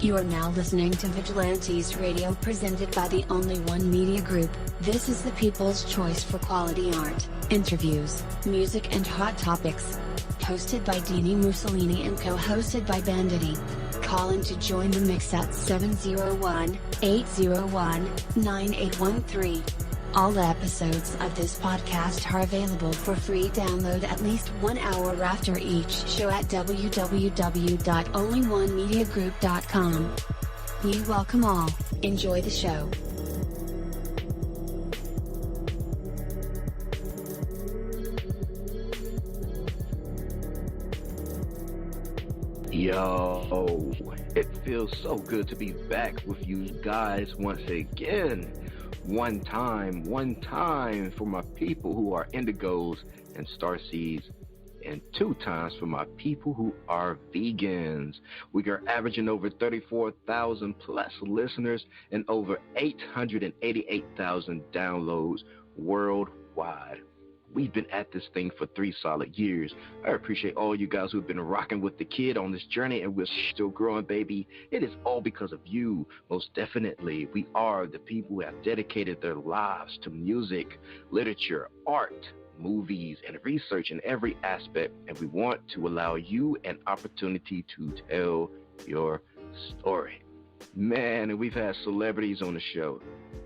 You are now listening to Vigilantes Radio presented by the Only One Media Group. This is the people's choice for quality art, interviews, music and hot topics. Hosted by Dini Mussolini and co-hosted by Banditti. Call in to join the mix at 701-801-9813. All episodes of this podcast are available for free download at least 1 hour after each show at www.onlyonemediagroup.com. We welcome all. Enjoy the show. Yo, it feels so good to be back with you guys once again. One time for my people who are indigos and starseeds, and 2 times for my people who are vegans. We are averaging over 34,000 plus listeners and over 888,000 downloads worldwide. We've been at this thing for 3 solid years. I appreciate all you guys who've been rocking with the kid on this journey, and we're still growing, baby. It is all because of you. Most definitely, we are the people who have dedicated their lives to music, literature, art, movies, and research in every aspect, and we want to allow you an opportunity to tell your story. Man, and we've had celebrities on the show,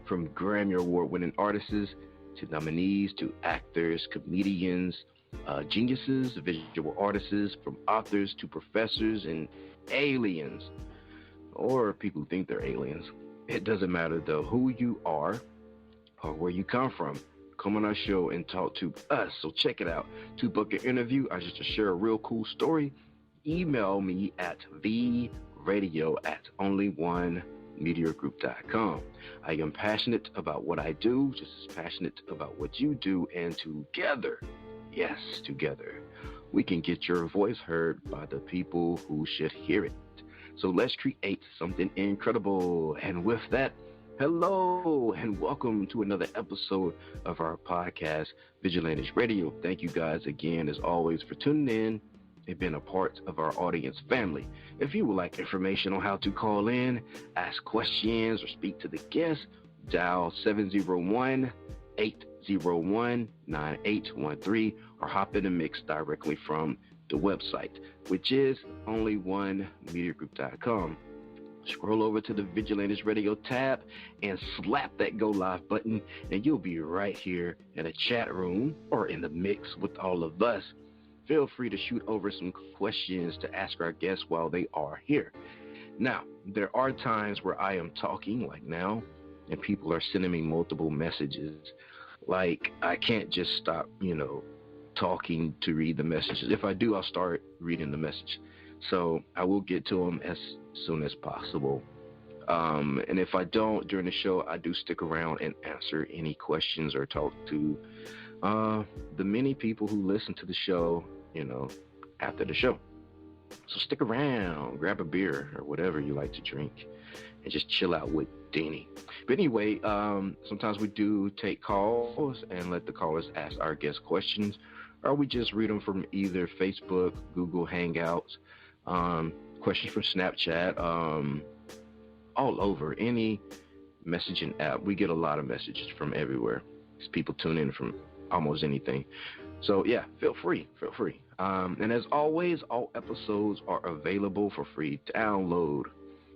from Grammy Award-winning artists to nominees, to actors, comedians, geniuses, visual artists, from authors to professors and aliens, or people who think they're aliens. It doesn't matter though who you are or where you come from. Come on our show and talk to us. So check it out. To book an interview or just to share a real cool story, email me at vradio@onlyonemediagroup.com. I am passionate about what I do, just as passionate about what you do, and together, yes, together, we can get your voice heard by the people who should hear it. So let's create something incredible. And with that, hello and welcome to another episode of our podcast, Vigilantes Radio. Thank you guys again, as always, for tuning in and being a part of our audience family. If you would like information on how to call in, ask questions, or speak to the guest, dial 701-801-9813 or hop in the mix directly from the website, which is onlyonemediagroup.com. Scroll over to the Vigilantes Radio tab and slap that go live button, and you'll be right here in a chat room or in the mix with all of us. Feel free to shoot over some questions to ask our guests while they are here. Now, there are times where I am talking like now, and people are sending me multiple messages. Like, I can't just stop, talking to read the messages. If I do, I'll start reading the message. So I will get to them as soon as possible. And if I don't during the show, I do stick around and answer any questions or talk to the many people who listen to the show, after the show. So stick around, grab a beer or whatever you like to drink, and just chill out with Dini. But anyway, sometimes we do take calls and let the callers ask our guests questions, or we just read them from either Facebook, Google Hangouts, questions from Snapchat, all over, any messaging app. We get a lot of messages from everywhere. People tune in from almost anything. So yeah, feel free. And as always, all episodes are available for free download.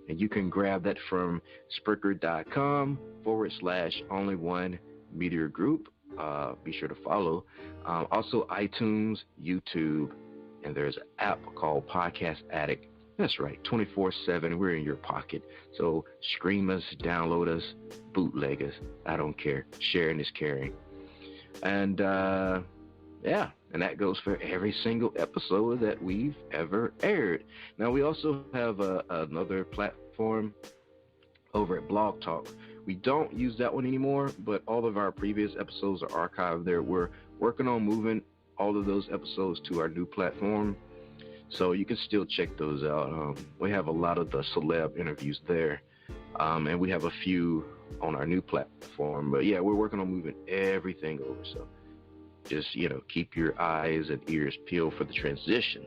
And you can grab that from Spreaker.com/Only One Media Group. Be sure to follow. Also iTunes, YouTube, and there's an app called Podcast Addict. That's right, 24/7, we're in your pocket. So stream us, download us, bootleg us. I don't care. Sharing is caring. And and that goes for every single episode that we've ever aired. Now, we also have another platform over at Blog Talk. We don't use that one anymore, but all of our previous episodes are archived there. We're working on moving all of those episodes to our new platform, so you can still check those out. We have a lot of the celeb interviews there, and we have a few on our new platform. But yeah, we're working on moving everything over, so just keep your eyes and ears peeled for the transition.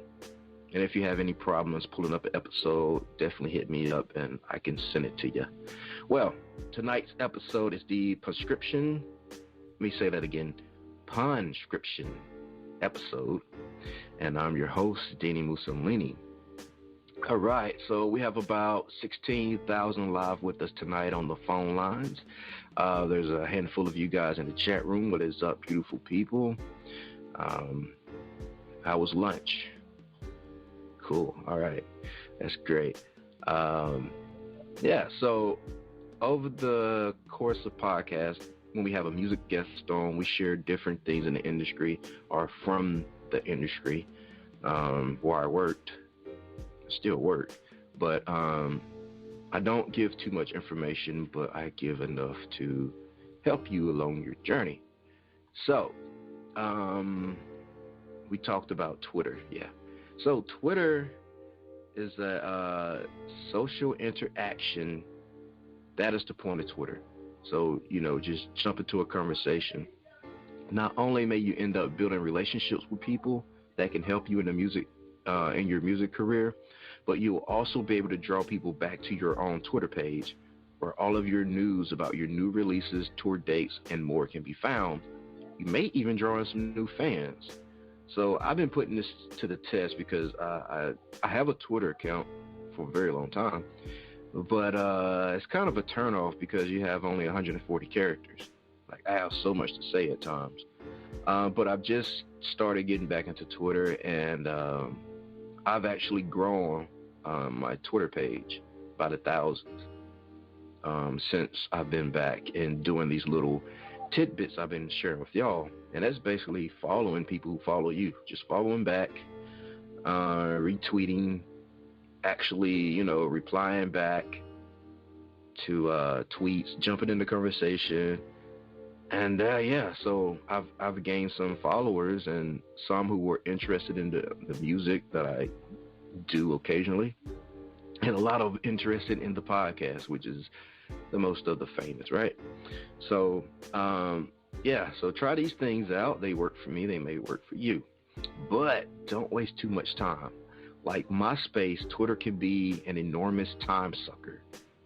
And if you have any problems pulling up an episode, definitely hit me up and I can send it to you. Well, tonight's episode is the Punskription. Let me say that again. Punskription episode. And I'm your host, Danny Mussolini. All right, so we have about 16,000 live with us tonight on the phone lines. There's a handful of you guys in the chat room. What is up, beautiful people? How was lunch? Cool. All right. That's great. So over the course of podcast, when we have a music guest on, we share different things in the industry or from the industry where I worked. Still work, but I don't give too much information, but I give enough to help you along your journey. So we talked about Twitter. So Twitter is a social interaction. That is the point of Twitter. So, just jump into a conversation. Not only may you end up building relationships with people that can help you in your music career, but you will also be able to draw people back to your own Twitter page where all of your news about your new releases, tour dates, and more can be found. You may even draw in some new fans. So I've been putting this to the test because I have a Twitter account for a very long time, but it's kind of a turnoff because you have only 140 characters. Like, I have so much to say at times. But I've just started getting back into Twitter, and I've actually grown my Twitter page by the thousands since I've been back and doing these little tidbits I've been sharing with y'all. And that's basically following people who follow you. Just following back, retweeting, actually, replying back to tweets, jumping in the conversation. And so I've gained some followers and some who were interested in the music that I do occasionally, and a lot of interested in the podcast, which is the most of the famous, right? So so try these things out. They work for me, they may work for you, but don't waste too much time. Like MySpace, Twitter can be an enormous time sucker.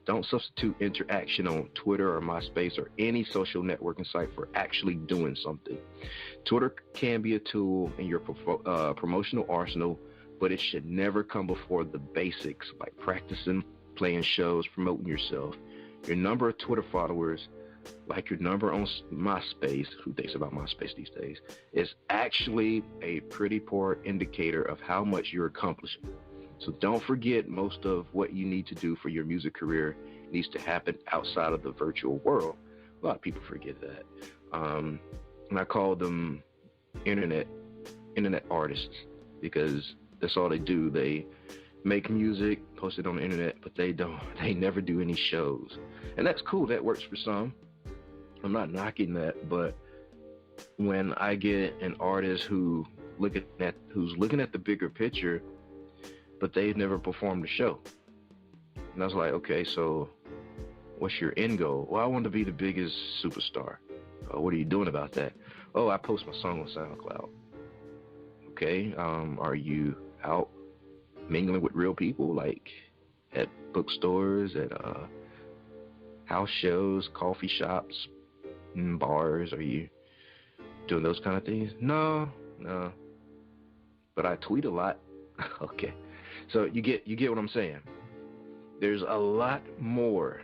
Don't substitute interaction on Twitter or MySpace or any social networking site for actually doing something. Twitter can be a tool in your promotional arsenal, but it should never come before the basics, like practicing, playing shows, promoting yourself. Your number of Twitter followers, like your number on MySpace, who thinks about MySpace these days, is actually a pretty poor indicator of how much you're accomplishing. So don't forget, most of what you need to do for your music career needs to happen outside of the virtual world. A lot of people forget that. And I call them internet artists because that's all they do. They make music, post it on the internet, but they never do any shows. And that's cool. That works for some. I'm not knocking that, but when I get an artist who's looking at the bigger picture, but they've never performed a show. And I was like, okay, so what's your end goal? Well, I want to be the biggest superstar. What are you doing about that? Oh, I post my song on SoundCloud. Okay, are you out mingling with real people, like at bookstores, at house shows, coffee shops, bars? Are you doing those kind of things? No. But I tweet a lot. Okay. So you get what I'm saying. There's a lot more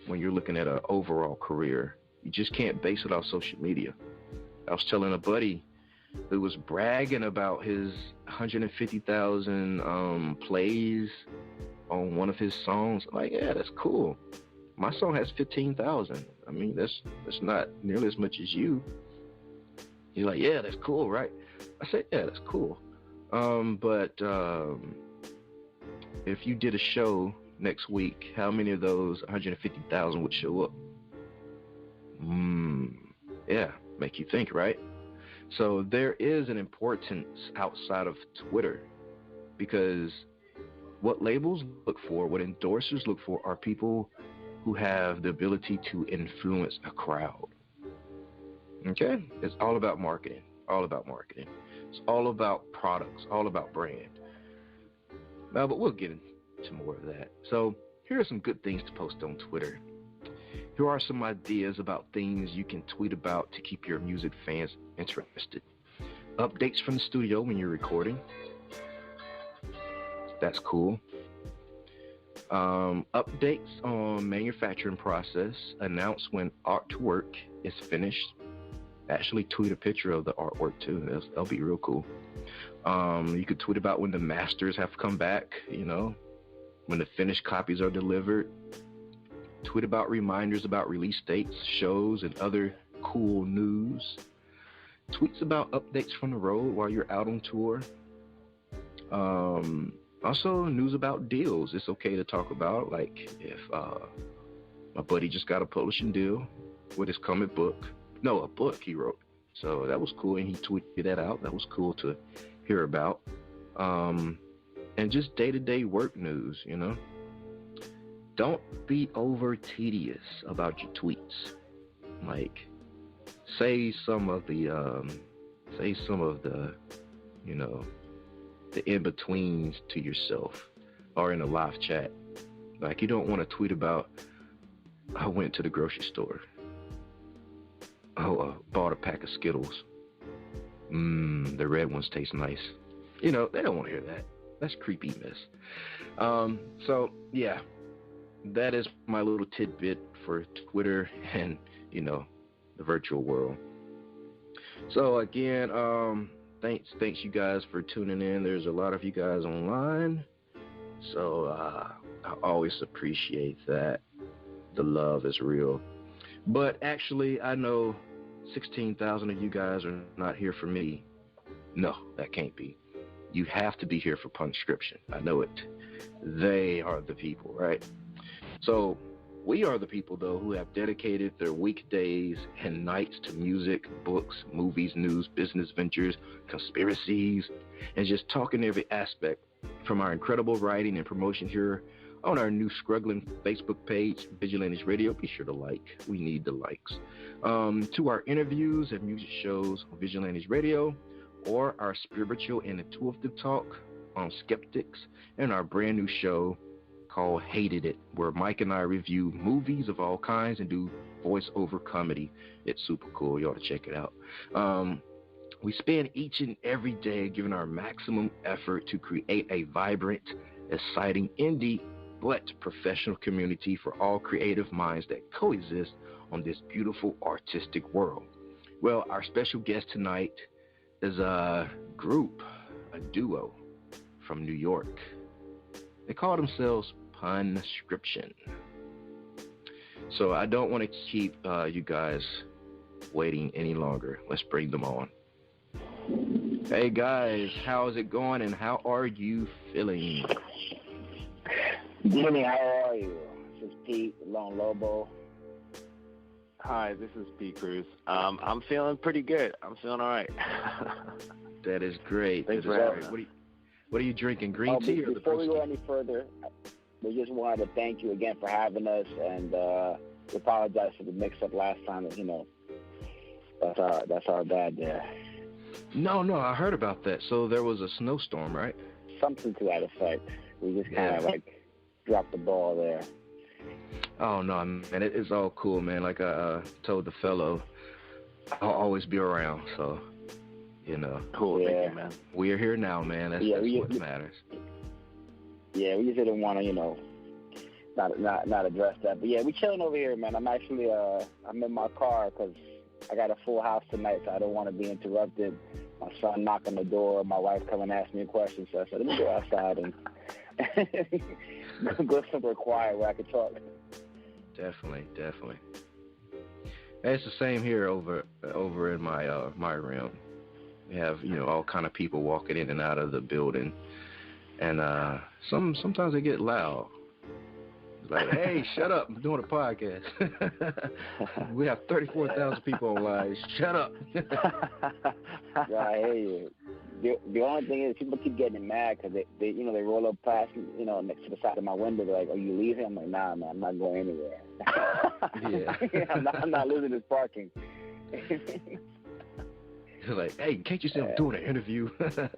when you're looking at an overall career. You just can't base it off social media. I was telling a buddy who was bragging about his 150,000 plays on one of his songs. I'm like, yeah, that's cool. My song has 15,000. I mean, that's not nearly as much as you. He's like, yeah, that's cool, right? I said, yeah, that's cool. But if you did a show next week, how many of those 150,000 would show up? Yeah, make you think, right? So there is an importance outside of Twitter, because what labels look for, what endorsers look for, are people who have the ability to influence a crowd. Okay? It's all about marketing. It's all about products, all about brand. But we'll get into more of that. So here are some good things to post on Twitter. Here are some ideas about things you can tweet about to keep your music fans interested. Updates from the studio when you're recording. That's cool. Updates on manufacturing process. Announce when artwork is finished. Actually tweet a picture of the artwork too. That'll be real cool. You could tweet about when the masters have come back, when the finished copies are delivered. Tweet about reminders about release dates, shows, and other cool news. Tweets about updates from the road while you're out on tour. Also, news about deals. It's okay to talk about, like if my buddy just got a publishing deal with his comic book. No, a book he wrote. So that was cool, and he tweeted that out. That was cool to hear about. And just day-to-day work news, Don't be over tedious about your tweets. Like, say some of the the in-betweens to yourself or in a live chat. Like, you don't want to tweet about, I went to the grocery store. Bought a pack of Skittles. The red ones taste nice. They don't want to hear that. That's creepiness. So, yeah. That is my little tidbit for Twitter and, the virtual world. So again, thanks you guys for tuning in. There's a lot of you guys online. So I always appreciate that. The love is real. But actually, I know 16,000 of you guys are not here for me. No, that can't be. You have to be here for Punskription. I know it. They are the people, right? So we are the people, though, who have dedicated their weekdays and nights to music, books, movies, news, business ventures, conspiracies, and just talking every aspect from our incredible writing and promotion here on our new struggling Facebook page, Vigilantes Radio. Be sure to like. We need the likes. To our interviews and music shows on Vigilantes Radio, or our spiritual and intuitive talk on Skeptics, and our brand new show called Hated It, where Mike and I review movies of all kinds and do voice-over comedy. It's super cool. You ought to check it out. We spend each and every day giving our maximum effort to create a vibrant, exciting, indie, but professional community for all creative minds that coexist on this beautiful artistic world. Well, our special guest tonight is a group, a duo from New York. They call themselves Punskription. So I don't want to keep you guys waiting any longer. Let's bring them on. Hey guys, how's it going and how are you feeling? Jimmy, how are you? This is Pete, Lone Lobo. Hi, this is Pete Cruz. I'm feeling pretty good. I'm feeling all right. That is great. Thanks for having us. What are you drinking? Green tea or the Before we go any further, we just wanted to thank you again for having us, and we apologize for the mix-up last time. That's our bad there. No, I heard about that. So there was a snowstorm, right? Something to that effect. We just kind of dropped the ball there. Oh no, man, it's all cool, man. Like I told the fellow, I'll always be around. So, Cool, thank you, man. We're here now, man. That's what matters. Yeah, we just didn't want to, not address that. But yeah, we chilling over here, man. I'm actually, I'm in my car because I got a full house tonight, so I don't want to be interrupted. My son knocked on the door, my wife come and ask me a question, so I said, let me go outside and go somewhere quiet where I can talk. Definitely. It's the same here over in my room. We have, all kind of people walking in and out of the building, and sometimes they get loud. It's like, hey, shut up! I'm doing a podcast. We have 34,000 people online. Shut up! Yeah, I hear you. The only thing is, people keep getting mad because they roll up past, next to the side of my window. They're like, "Are you leaving?" I'm like, "Nah, man, I'm not going anywhere." Yeah. I'm not losing this parking. He's like, hey, can't you see I'm doing an interview? Right.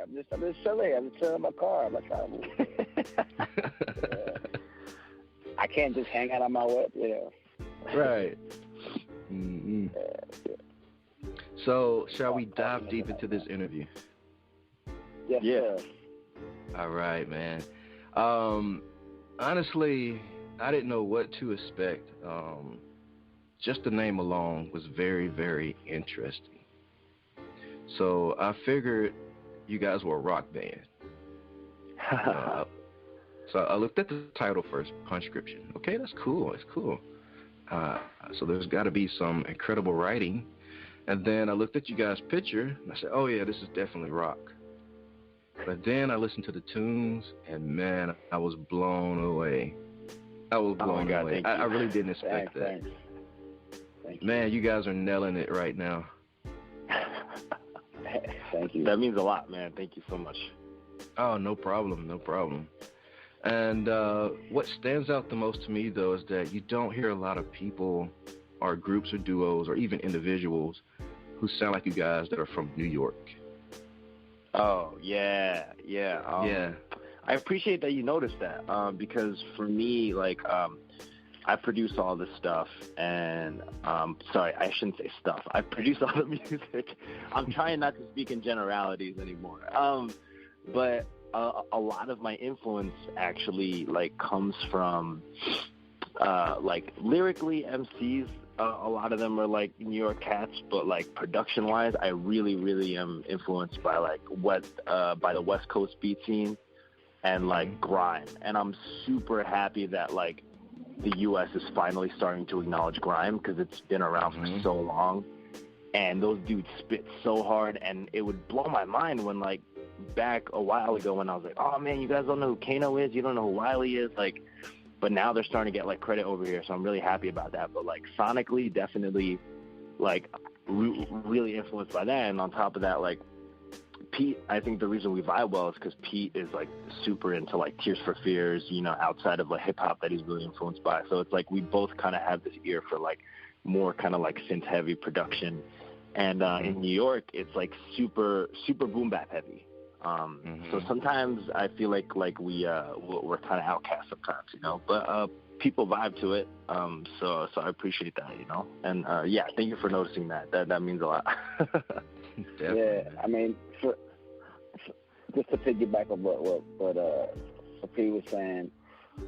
I'm just chilling. I'm just chilling in my car. I'm not trying to move. I can't just hang out on my whip. Right. Mm-hmm. So, shall we dive deep into this interview? Yes, sir. All right, man. Honestly, I didn't know what to expect. Just the name alone was very, very interesting. So I figured you guys were a rock band. So I looked at the title first, Punskription. Okay, that's cool. It's cool. So there's got to be some incredible writing. And then I looked at you guys' picture, and I said, oh, yeah, this is definitely rock. But then I listened to the tunes, and, man, I was blown away. I was blown away. I really didn't expect that. Thank you. Man, you guys are nailing it right now. Thank you. That means a lot, man. Thank you so much. Oh, no problem, no problem. And what stands out the most to me, though, is that you don't hear a lot of people or groups or duos or even individuals who sound like you guys that are from New York. Oh, yeah. I appreciate that you noticed that because for me, like, I produce all this stuff and, sorry, I shouldn't say stuff. I produce all the music. I'm trying not to speak in generalities anymore. But a lot of my influence actually, like, comes from, like, lyrically MCs. A lot of them are like New York cats, but like production-wise, I really, really am influenced by like by the West Coast beat scene and like grime. And I'm super happy that like the U.S. is finally starting to acknowledge grime because it's been around for so long. And those dudes spit so hard, and it would blow my mind when like back a while ago when I was like, oh man, you guys don't know who Kano is, you don't know who Wiley is, like. But now they're starting to get, like, credit over here, so I'm really happy about that. But, like, sonically, definitely, like, really influenced by that. And on top of that, like, Pete, I think the reason we vibe well is because Pete is, like, super into, like, Tears for Fears, you know, outside of, like, hip-hop that he's really influenced by. So it's, like, we both kind of have this ear for, like, more kind of, like, synth-heavy production. And in New York, it's, like, super boom-bap heavy. So sometimes I feel like we're kind of outcast sometimes, you know, but people vibe to it. So I appreciate that, you know, and yeah, thank you for noticing that. That means a lot. Yeah, I mean, just to piggyback on what Sophie was saying,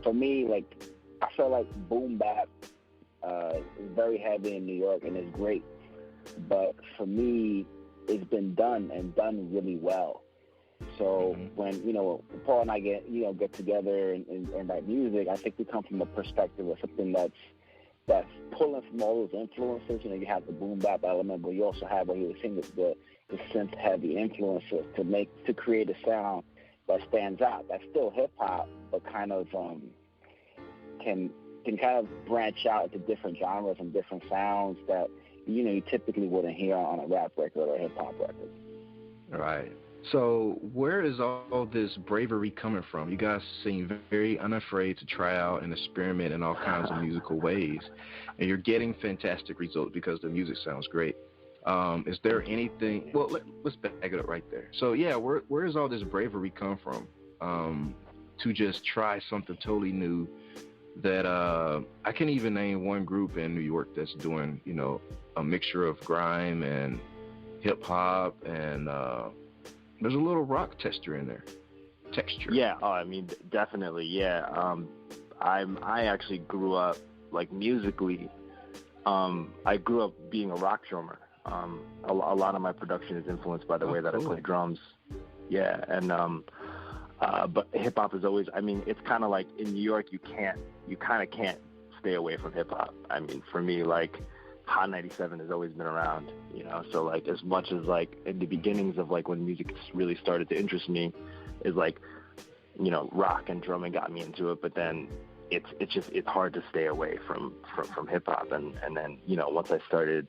for me, like, I feel like boom bap is very heavy in New York and it's great, but for me, it's been done really well. So when, you know, Paul and I get together and write music, I think we come from a perspective of something that's pulling from all those influences. You know, you have the boom bap element, but you also have, what he was saying, the synth heavy influences to create a sound that stands out. That's still hip hop, but kind of can kind of branch out into different genres and different sounds that, you know, you typically wouldn't hear on a rap record or a hip hop record. Right. So where is all this bravery coming from? You guys seem very unafraid to try out and experiment in all kinds of musical ways, and you're getting fantastic results because the music sounds great. Is there anything? Well, let's back it up right there. So yeah, where is all this bravery come from to just try something totally new? That I can't even name one group in New York that's doing, you know, a mixture of grime and hip hop and there's a little rock texture in there. Yeah, I mean, definitely, yeah. I actually grew up, like, musically. I grew up being a rock drummer. A lot of my production is influenced by the way that I play drums. Yeah, and but hip hop is always. I mean, it's kind of like in New York, you kind of can't stay away from hip hop. I mean, for me, like, Hot 97 has always been around, you know, so like as much as like in the beginnings of like when music really started to interest me is like, you know, rock and drumming got me into it, but then it's hard to stay away from hip hop. And then, you know, once I started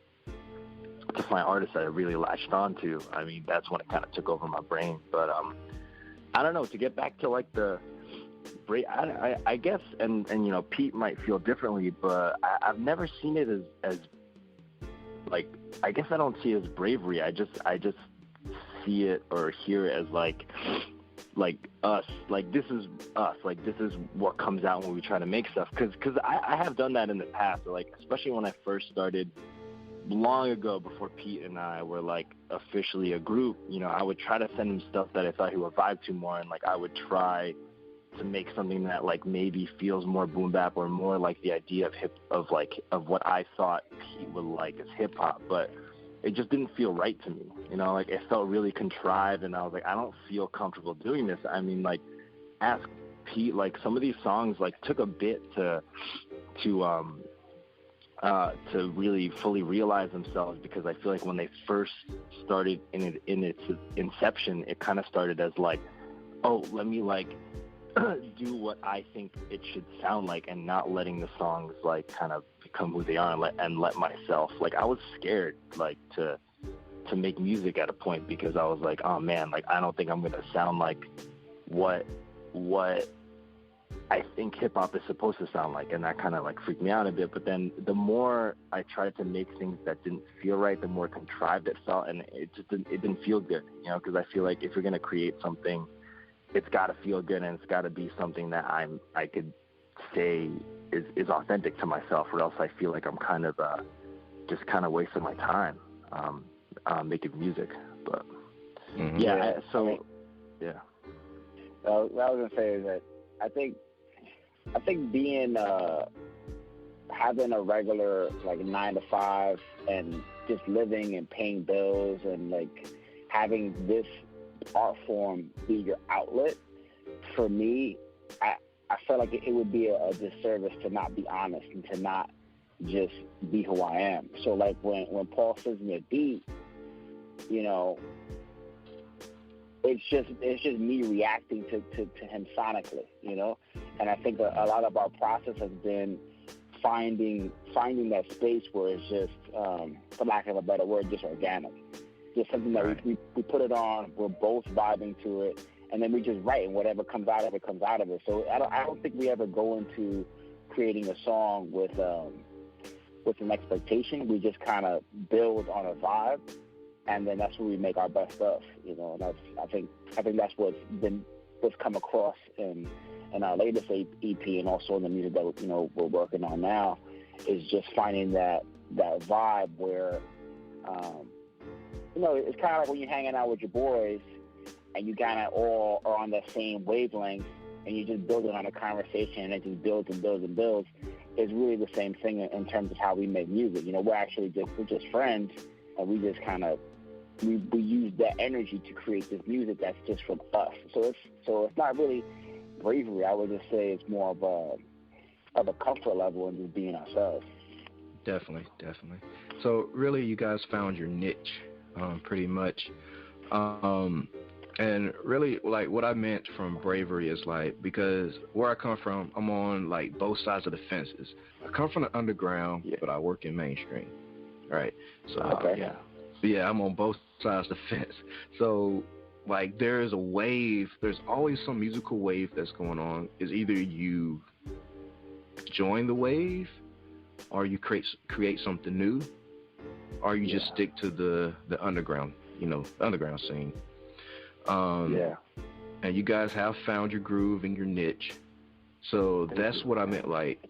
to find artists that I really latched onto, I mean, that's when it kind of took over my brain. But I don't know, to get back to like the I guess, and you know, Pete might feel differently, but I've never seen it as like, I guess I don't see it as bravery. I just see it or hear it as like us, like this is us, like this is what comes out when we try to make stuff. Because I have done that in the past, like especially when I first started long ago, before Pete and I were like officially a group. You know, I would try to send him stuff that I thought he would vibe to more, and like I would try to make something that like maybe feels more boom bap or more like the idea of what I thought Pete would like as hip hop, but it just didn't feel right to me. You know, like it felt really contrived, and I was like, I don't feel comfortable doing this. I mean, like, ask Pete, like some of these songs like took a bit to really fully realize themselves, because I feel like when they first started in its inception, it kind of started as like, oh, let me like do what I think it should sound like, and not letting the songs like kind of become who they are, and let myself, like, I was scared like to make music at a point, because I was like, oh man, like I don't think I'm gonna sound like what I think hip hop is supposed to sound like, and that kind of like freaked me out a bit. But then the more I tried to make things that didn't feel right, the more contrived it felt, and it didn't feel good, you know, because I feel like if you're gonna create something, it's got to feel good, and it's got to be something that I could say is authentic to myself, or else I feel like I'm kind of just kind of wasting my time making music. But yeah. What I was gonna say is that I think being having a regular like 9 to 5 and just living and paying bills, and like having this art form be your outlet, for me, I felt like it would be a disservice to not be honest and to not just be who I am. So like when Paul sends me a beat, you know, it's just me reacting to him sonically, you know. And I think a lot of our process has been finding that space where it's just, for lack of a better word, just organic. Just something that we put it on, we're both vibing to it, and then we just write, and whatever comes out of it comes out of it. So I don't think we ever go into creating a song with an expectation. We just kind of build on a vibe, and then that's where we make our best stuff, you know. And I think that's what's come across in our latest EP, and also in the music that, you know, we're working on now, is just finding that vibe where, you know, it's kind of like when you're hanging out with your boys and you kind of all are on the same wavelength, and you just build it on a conversation, and it just builds and builds and builds. It's really the same thing in terms of how we make music. You know, we're just friends, and we just kind of we use that energy to create this music that's just from us. So it's not really bravery. I would just say it's more of a comfort level in just being ourselves. Definitely. So really, you guys found your niche, pretty much. And really, like, what I meant from bravery is like, because where I come from, I'm on like both sides of the fences. I come from the underground, but I work in mainstream, right? So I'm on both sides of the fence. So like, there's a wave. There's always some musical wave that's going on. Is either you join the wave, or you create something new, or you just stick to the underground, you know, underground scene. And you guys have found your groove and your niche. So that's what I meant. Like,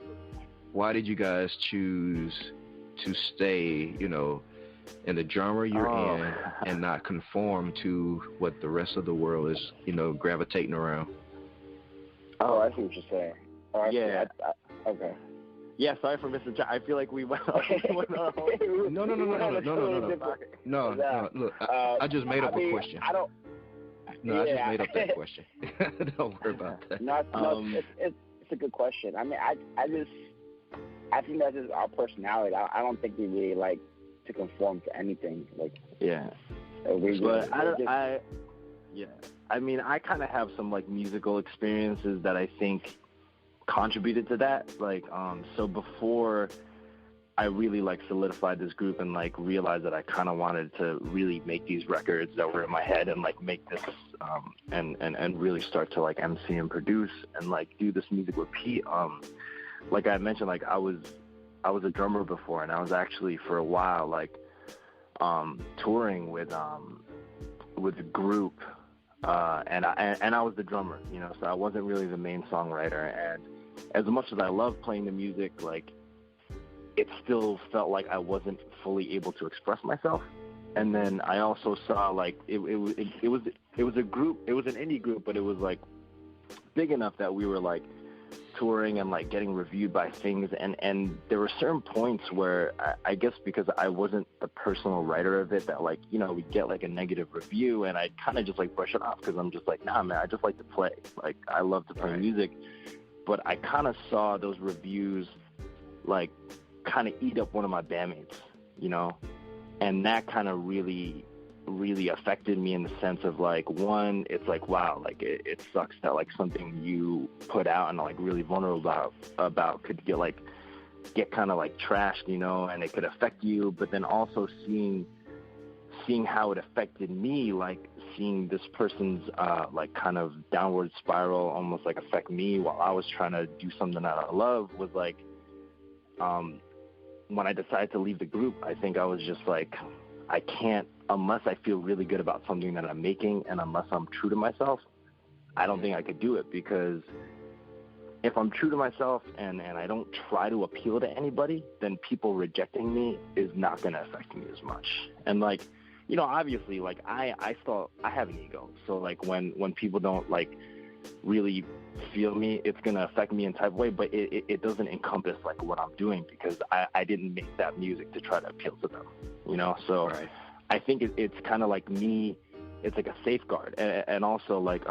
why did you guys choose to stay, you know, in the genre you're in, and not conform to what the rest of the world is, you know, gravitating around? Oh, I see what you're saying. Oh, okay. Yeah, sorry for missing. I feel like we went on. No. Look, I just made up a question. I just made up that question. Don't worry about that. It's a good question. I mean, I think that's just our personality. I don't think we really like to conform to anything. Like, I mean, I kind of have some like musical experiences that I think contributed to that. Like, so before I really like solidified this group and like realized that I kind of wanted to really make these records that were in my head, and like make this and really start to like MC and produce and like do this music with Pete. Like I mentioned, like I was a drummer before, and I was actually for a while like touring with a group, and I was the drummer, so I wasn't really the main songwriter. And as much as I love playing the music, like, it still felt like I wasn't fully able to express myself. And then I also saw, like, it was a group, it was an indie group, but it was like big enough that we were like touring and like getting reviewed by things, and there were certain points where I guess because I wasn't the personal writer of it, that, like, we'd get like a negative review and I'd kind of just like brush it off because I'm just like, nah, man, I just like to play. Like, I love to play music. But I kind of saw those reviews like kind of eat up one of my bandmates, and that kind of really affected me in the sense of, like, one, it's like, wow, like, it sucks that, like, something you put out and, like, really vulnerable about could get kind of like trashed, and it could affect you. But then also seeing how it affected me, like seeing this person's like kind of downward spiral almost like affect me while I was trying to do something that I love, was like, when I decided to leave the group, I think I was just like, I can't, unless I feel really good about something that I'm making, and unless I'm true to myself, I don't think I could do it. Because if I'm true to myself and I don't try to appeal to anybody, then people rejecting me is not going to affect me as much. And, like, obviously, like, I have an ego. So, like, when people don't, like, really feel me, it's going to affect me in type of way, but it doesn't encompass, like, what I'm doing, because I didn't make that music to try to appeal to them, So right. I think it's kind of like me, it's like a safeguard. And also, like,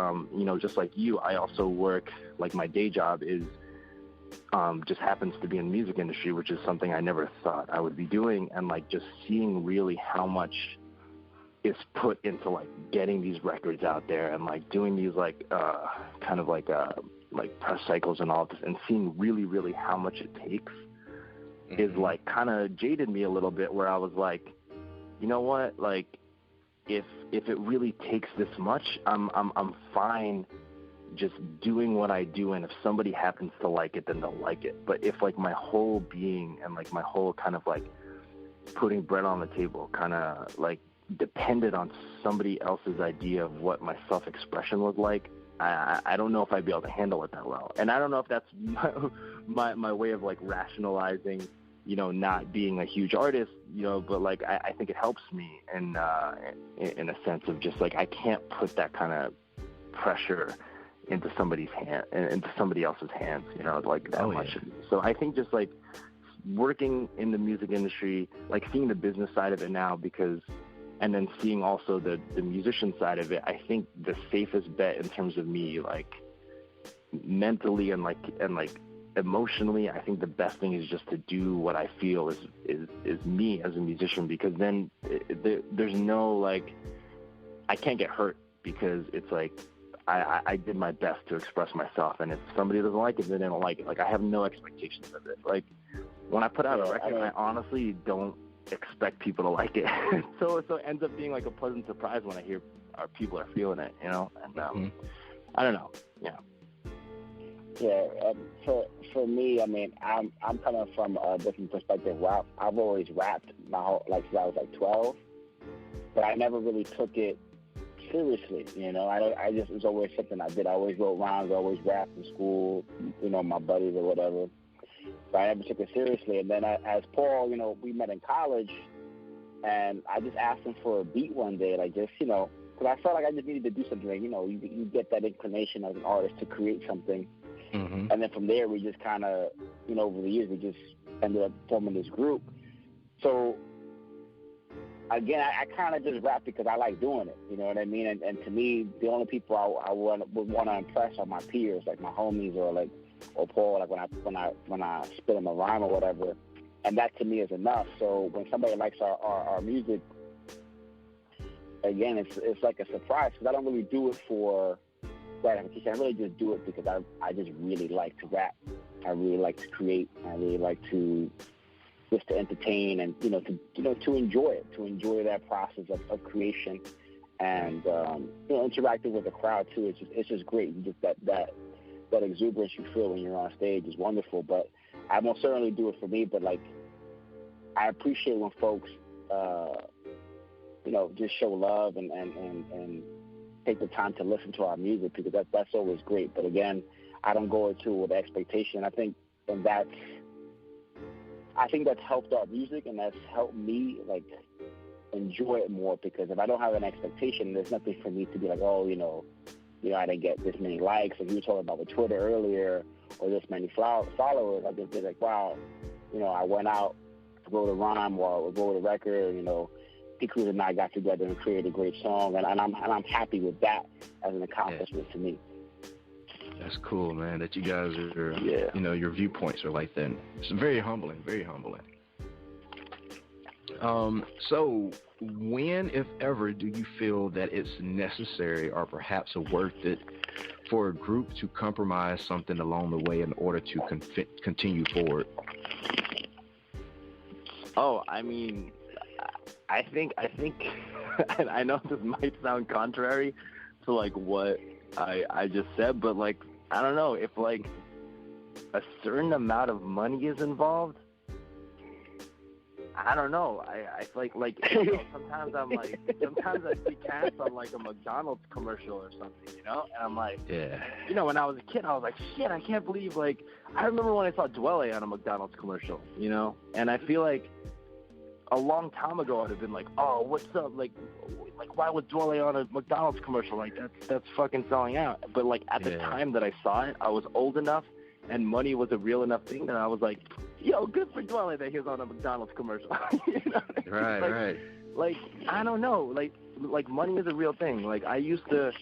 just like you, I also work, like, my day job is just happens to be in the music industry, which is something I never thought I would be doing. And, like, just seeing really how much is put into, like, getting these records out there and, like, doing these, like, kind of like press cycles and all this, and seeing really, really how much it takes is, like, kind of jaded me a little bit, where I was like, you know what, like, if it really takes this much, I'm fine just doing what I do, and if somebody happens to like it, then they'll like it. But if, like, my whole being and, like, my whole kind of, like, putting bread on the table kind of, like, depended on somebody else's idea of what my self-expression was like, I don't know if I'd be able to handle it that well. And I don't know if that's my way of, like, rationalizing, not being a huge artist, but, like, I think it helps me in a sense of just, like, I can't put that kind of pressure into somebody's hand, into somebody else's hands, like that much. Yeah. So I think just, like, working in the music industry, like, seeing the business side of it now, and then seeing also the musician side of it, I think the safest bet in terms of me, like, mentally and emotionally, I think the best thing is just to do what I feel is me as a musician, because then there's no, like, I can't get hurt, because it's like I did my best to express myself, and if somebody doesn't like it, then they don't like it. Like, I have no expectations of it. Like, when I put out a record, I honestly don't expect people to like it. so it ends up being like a pleasant surprise when I hear our people are feeling it, and I don't know. For me, I mean, I'm coming from a different perspective. Where I've always rapped my whole, like, since I was like 12, but I never really took it seriously. I just, it was always something I did. I always wrote rhymes, I always rapped in school, my buddies or whatever. But I never took it seriously. And then as Paul, we met in college, and I just asked him for a beat one day, like, just, because I felt like I just needed to do something. Like, you get that inclination as an artist to create something. Mm-hmm. And then from there, we just kind of, over the years, we just ended up forming this group. So, again, I kind of just rap because I like doing it, you know what I mean? And to me, the only people I would want to impress are my peers, like my homies, or Paul, like when I spit him a rhyme or whatever. And that to me is enough. So when somebody likes our music, again, it's like a surprise, because I don't really do it for gratification. I really just do it because I just really like to rap. I really like to create. I really like to just to entertain and to enjoy it, to enjoy that process of creation, and interacting with the crowd too. It's just great. Just that exuberance you feel when you're on stage is wonderful. But I most certainly do it for me. But, like, I appreciate when folks just show love and take the time to listen to our music, because that's always great. But again, I don't go into it with expectation. I think that's helped our music, and that's helped me like enjoy it more, because if I don't have an expectation, there's nothing for me to be like, oh, I didn't get this many likes, like you were talking about with Twitter earlier, or this many followers. I just be like, wow, I went out, wrote a rhyme or wrote a record, P. Cruz and I got together and created a great song, and I'm happy with that as an accomplishment to me. That's cool, man, that you guys are, your viewpoints are like that. It's very humbling, very humbling. So when, if ever, do you feel that it's necessary or perhaps worth it for a group to compromise something along the way in order to continue forward? Oh, I mean, I think, and I know this might sound contrary to like what I just said, but like, I don't know, if like a certain amount of money is involved, I don't know. I feel like sometimes I see cats on like a McDonald's commercial or something, and I'm like, when I was a kid, I was like, shit, I can't believe, like, I remember when I saw Dwelle on a McDonald's commercial, and I feel like a long time ago I'd have been like, oh, what's up, like why would Dwelle on a McDonald's commercial? Like that's fucking selling out. But like at the time that I saw it, I was old enough and money was a real enough thing that I was like, yo, good for Dwelle that he was on a McDonald's commercial. Right. Like, I don't know. Like money is a real thing. Like I used to,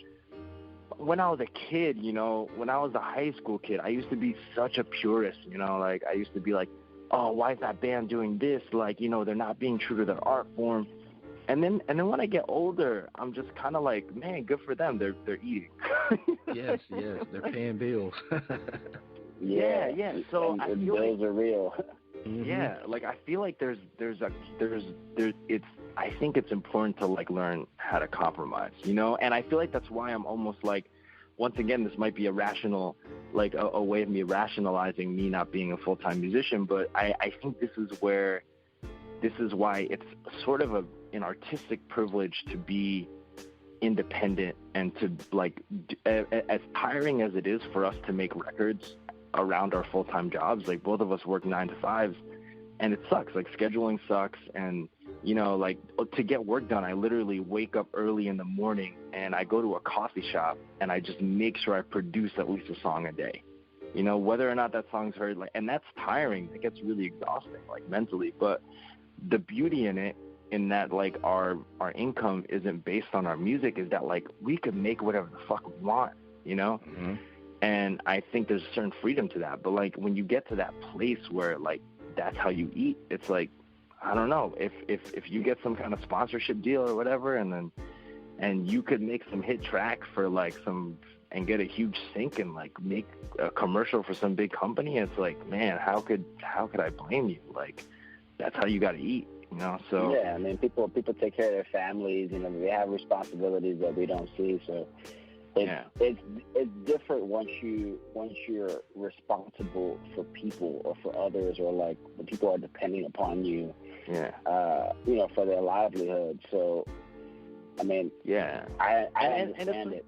when I was a kid, when I was a high school kid, I used to be such a purist, like I used to be like, oh, why is that band doing this? Like, they're not being true to their art form. And then when I get older, I'm just kind of like, man, good for them. They're eating. Yes, they're paying bills. Yeah. So I feel bills are real. Mm-hmm. Yeah, like I feel like there's I think it's important to like learn how to compromise, and I feel like that's why I'm almost like, once again, this might be a rational, like a way of me rationalizing me not being a full-time musician, but I think this is why it's sort of an artistic privilege to be independent and to like, as tiring as it is for us to make records around our full-time jobs, like both of us work 9 to 5s, and it sucks. Like scheduling sucks, and like to get work done, I literally wake up early in the morning and I go to a coffee shop and I just make sure I produce at least a song a day, whether or not that song's heard, like, and that's tiring. It gets really exhausting, like mentally. But the beauty in it, in that like our income isn't based on our music, is that like we could make whatever the fuck we want, Mm-hmm. And I think there's a certain freedom to that. But like when you get to that place where like that's how you eat, it's like, I don't know, if you get some kind of sponsorship deal or whatever, and you could make some hit track for like and get a huge sync and like make a commercial for some big company, it's like, man, how could I blame you? Like that's how you got to eat, So yeah, I mean, people take care of their families, they have responsibilities that we don't see, so. It's different once you're responsible for people or for others, or like the people are depending upon you, for their livelihood. So, I mean, I understand it.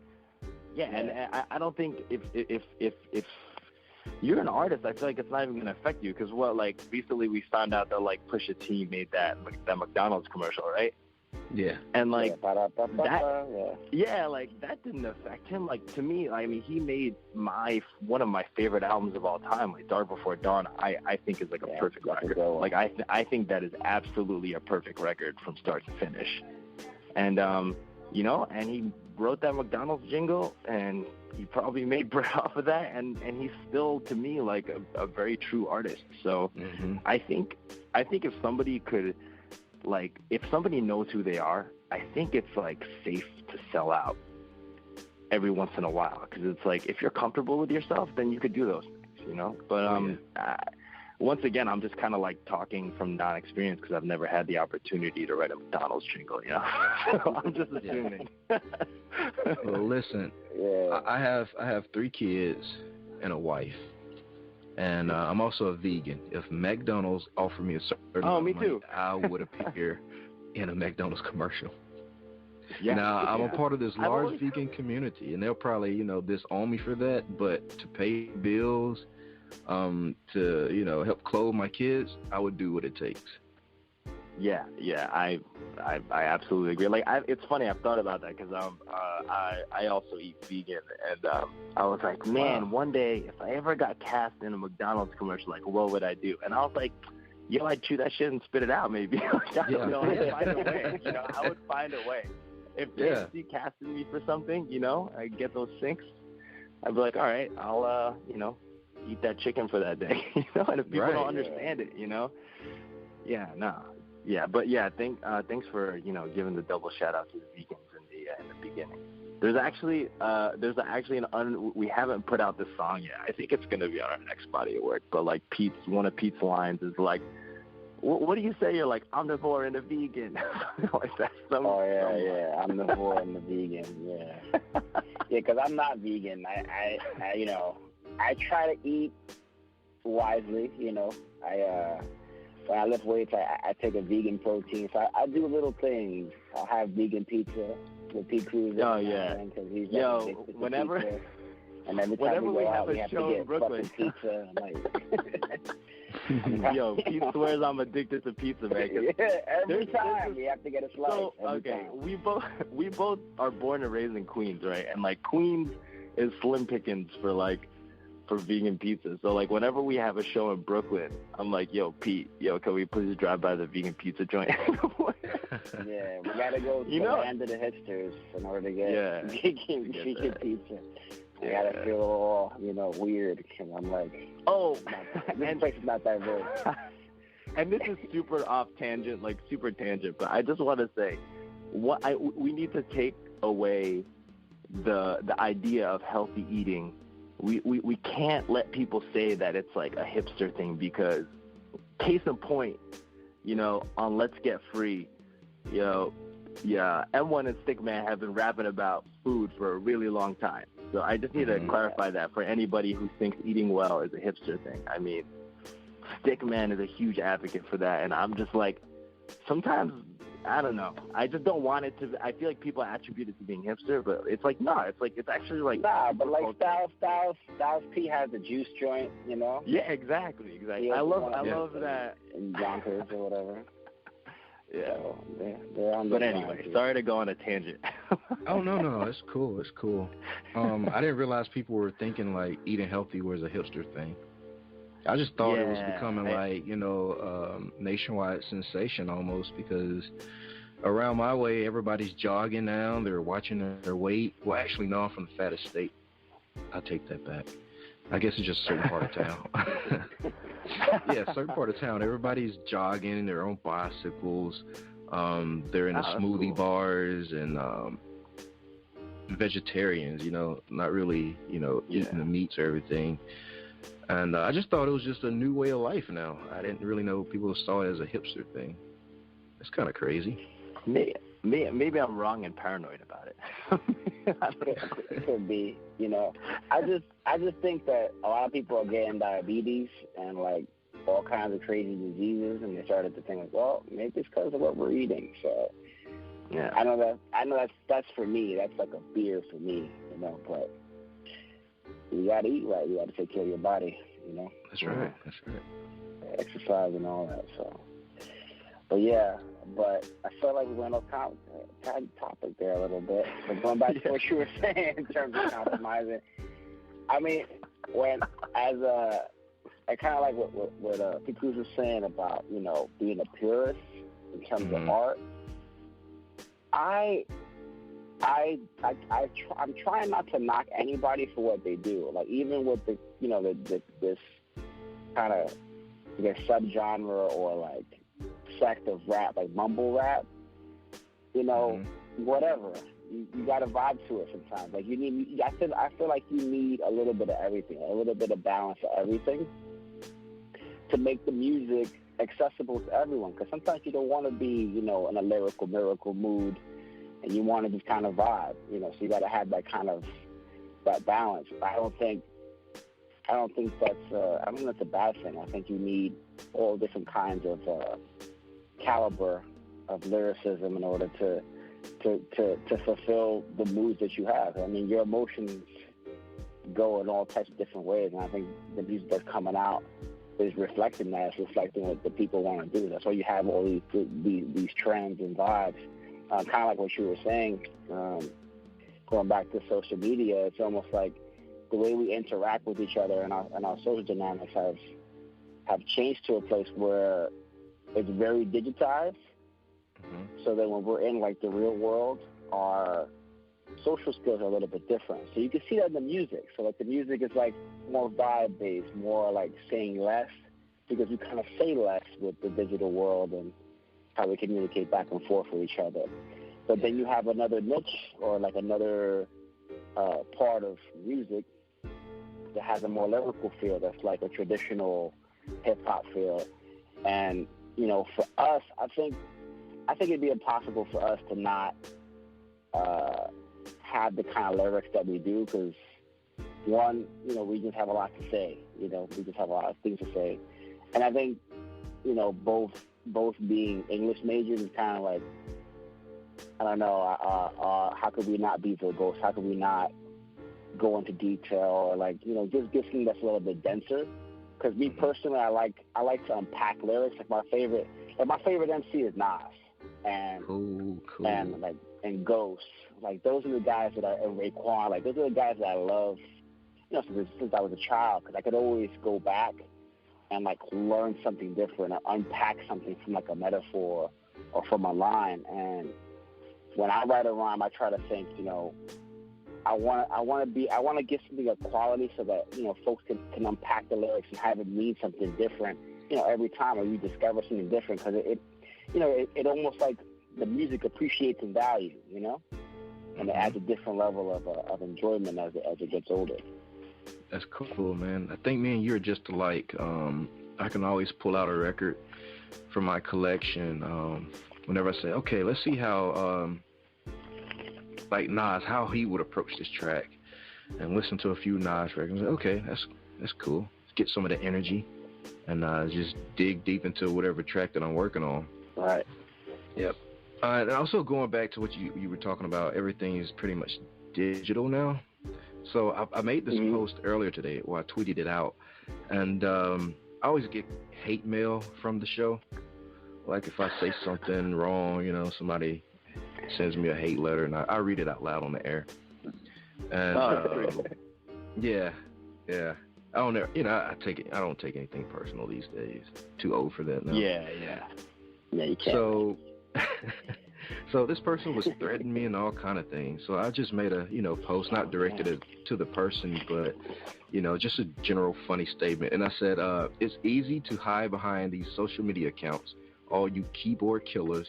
And I don't think if you're an artist, I feel like it's not even gonna affect you, because recently we found out that like Pusha T made that McDonald's commercial, right? Yeah. And like like that didn't affect him. Like to me, I mean, he made one of my favorite albums of all time, like Dark Before Dawn. I think is like a perfect record. Like I think that is absolutely a perfect record from start to finish. And and he wrote that McDonald's jingle, and he probably made bread off of that, and he's still, to me, like a very true artist. So I think if somebody could, like, if somebody knows who they are, I think it's like safe to sell out every once in a while, because it's like, if you're comfortable with yourself, then you could do those things, But once again, I'm just kind of like talking from non-experience, because I've never had the opportunity to write a McDonald's jingle, So I'm just assuming. Well, listen, I have 3 kids and a wife, and I'm also a vegan. If McDonald's offered me a certain me too. I would appear in a McDonald's commercial. Yeah. Now, I'm a part of this large vegan community, and they'll probably, disown me for that, but to pay bills, to, help clothe my kids, I would do what it takes. Yeah, I absolutely agree. Like, it's funny, I've thought about that because I also eat vegan, and I was like, man, one day if I ever got cast in a McDonald's commercial, like, what would I do? And I was like, I'd chew that shit and spit it out, maybe. I'd find a way. I would find a way. If they casted me for something, I get those sinks, I'd be like, all right, I'll eat that chicken for that day. And if people don't understand it, yeah, no. Yeah, but thanks for giving the double shout out to the vegans in the beginning. There's actually we haven't put out this song yet. I think it's gonna be on our next body of work. But like one of Pete's lines is like, what do you say? You're like omnivore and a vegan, like that. Omnivore and the vegan. Yeah, because I'm not vegan. I try to eat wisely. When I lift weights, I take a vegan protein. So I do little things. I'll have vegan pizza with Pete Cruz. Oh, yeah. He's whenever pizza. And every time we go out, we have to get fucking pizza. Pete swears I'm addicted to pizza, man. Every time we have to get a slice. So, okay, we both are born and raised in Queens, right? And like Queens is slim pickings for vegan pizza. So like whenever we have a show in Brooklyn, I'm like, yo, Pete, can we please drive by the vegan pizza joint? Yeah, we gotta go to the land of the hipsters in order to get vegan pizza. I gotta feel all, weird. And I'm like, this place is not diverse. And this is super off tangent, but I just want to say, we need to take away the idea of healthy eating. We can't let people say that it's like a hipster thing, because case in point, on Let's Get Free, M1 and Stickman have been rapping about food for a really long time. So I just need to clarify that for anybody who thinks eating well is a hipster thing. I mean, Stickman is a huge advocate for that, and I'm just like, sometimes, I don't know. I just don't want it to. I feel like people attribute it to being hipster, but it's like, no, it's actually like. Nah, but like Styles P has the juice joint, Yeah, exactly. I love that. In Yonkers or whatever. Yeah. So they're on the But anyway, sorry to go on a tangent. Oh, no, it's cool. I didn't realize people were thinking like eating healthy was a hipster thing. I just thought it was becoming nationwide sensation almost, because around my way, everybody's jogging now. They're watching their weight. Well, actually, no, I'm from the fattest state. I take that back. I guess it's just a certain part of town. Yeah, certain part of town. Everybody's jogging, they're on bicycles. They're in the smoothie bars, and vegetarians, not really, eating the meats or everything. And I just thought it was just a new way of life now. I didn't really know people saw it as a hipster thing. It's kind of crazy. Maybe I'm wrong and paranoid about it. It could be, I just think that a lot of people are getting diabetes and like all kinds of crazy diseases, and they started to think like, well, maybe it's because of what we're eating. So yeah, I know that's for me. That's like a fear for me, But you gotta eat right. You gotta take care of your body, That's right. Exercise and all that. So, but I felt like we went off topic there a little bit. But going back to what you were saying in terms of compromising, I mean, I kind of like what Pete Cruz was saying about being a purist in terms of art. I'm trying not to knock anybody for what they do. Like even with this kind of subgenre or like sect of rap, like mumble rap, whatever. You got to vibe to it sometimes. Like I feel like you need a little bit of everything, a little bit of balance of everything to make the music accessible to everyone. Because sometimes you don't want to be, in a lyrical miracle mood, and you want to just kind of vibe, so you got to have that kind of, that balance. I don't think that's a bad thing. I think you need all different kinds of caliber of lyricism in order to to fulfill the moods that you have. I mean, your emotions go in all types of different ways, and I think the music that's coming out is reflecting that. It's reflecting what the people want to do. That's why you have all these trends and vibes. Kind of like what you were saying, going back to social media, it's almost like the way we interact with each other and our social dynamics have changed to a place where it's very digitized. Mm-hmm. So that when we're in like the real world, our social skills are a little bit different. So you can see that in the music. So like the music is like more vibe based, more like saying less, because we kind of say less with the digital world and how we communicate back and forth with each other. But then you have another niche or like another part of music that has a more lyrical feel, that's like a traditional hip-hop feel. And, you know, for us, I think it'd be impossible for us to not have the kind of lyrics that we do, because, one, you know, we just have a lot to say. You know, we just have a lot of things to say. And I think, you know, both being English majors is kind of like, I don't know, how could we not be verbose? How could we not go into detail, or like, you know, just get something that's a little bit denser? Because me personally, I like to unpack lyrics. Like my favorite MC is Nas, and cool. and Ghost. Like those are the guys that and Raekwon. Like those are the guys that I love. You know, since I was a child, because I could always go back and like learn something different or unpack something from like a metaphor or from a line. And when I write a rhyme, I try to think, you know, I want to give something of quality so that, you know, folks can unpack the lyrics and have it mean something different, you know, every time, or you discover something different, because it almost like the music appreciates in value, you know, and it adds a different level of enjoyment as it gets older. That's cool, man. I think me and you are just alike. I can always pull out a record from my collection whenever I say, okay, let's see how like Nas, how he would approach this track, and listen to a few Nas records. And say, okay, that's cool. Let's get some of the energy and just dig deep into whatever track that I'm working on. Right. Yep. And also going back to what you were talking about, everything is pretty much digital now. So I made this post earlier today, or I tweeted it out, and I always get hate mail from the show. Like if I say something wrong, you know, somebody sends me a hate letter, and I read it out loud on the air. And yeah, I don't know, you know, I don't take anything personal these days. Too old for that now. Yeah, you can't. So this person was threatening me and all kind of things. So I just made a, you know, post, not directed it to the person, but, you know, just a general funny statement. And I said, it's easy to hide behind these social media accounts, all you keyboard killers,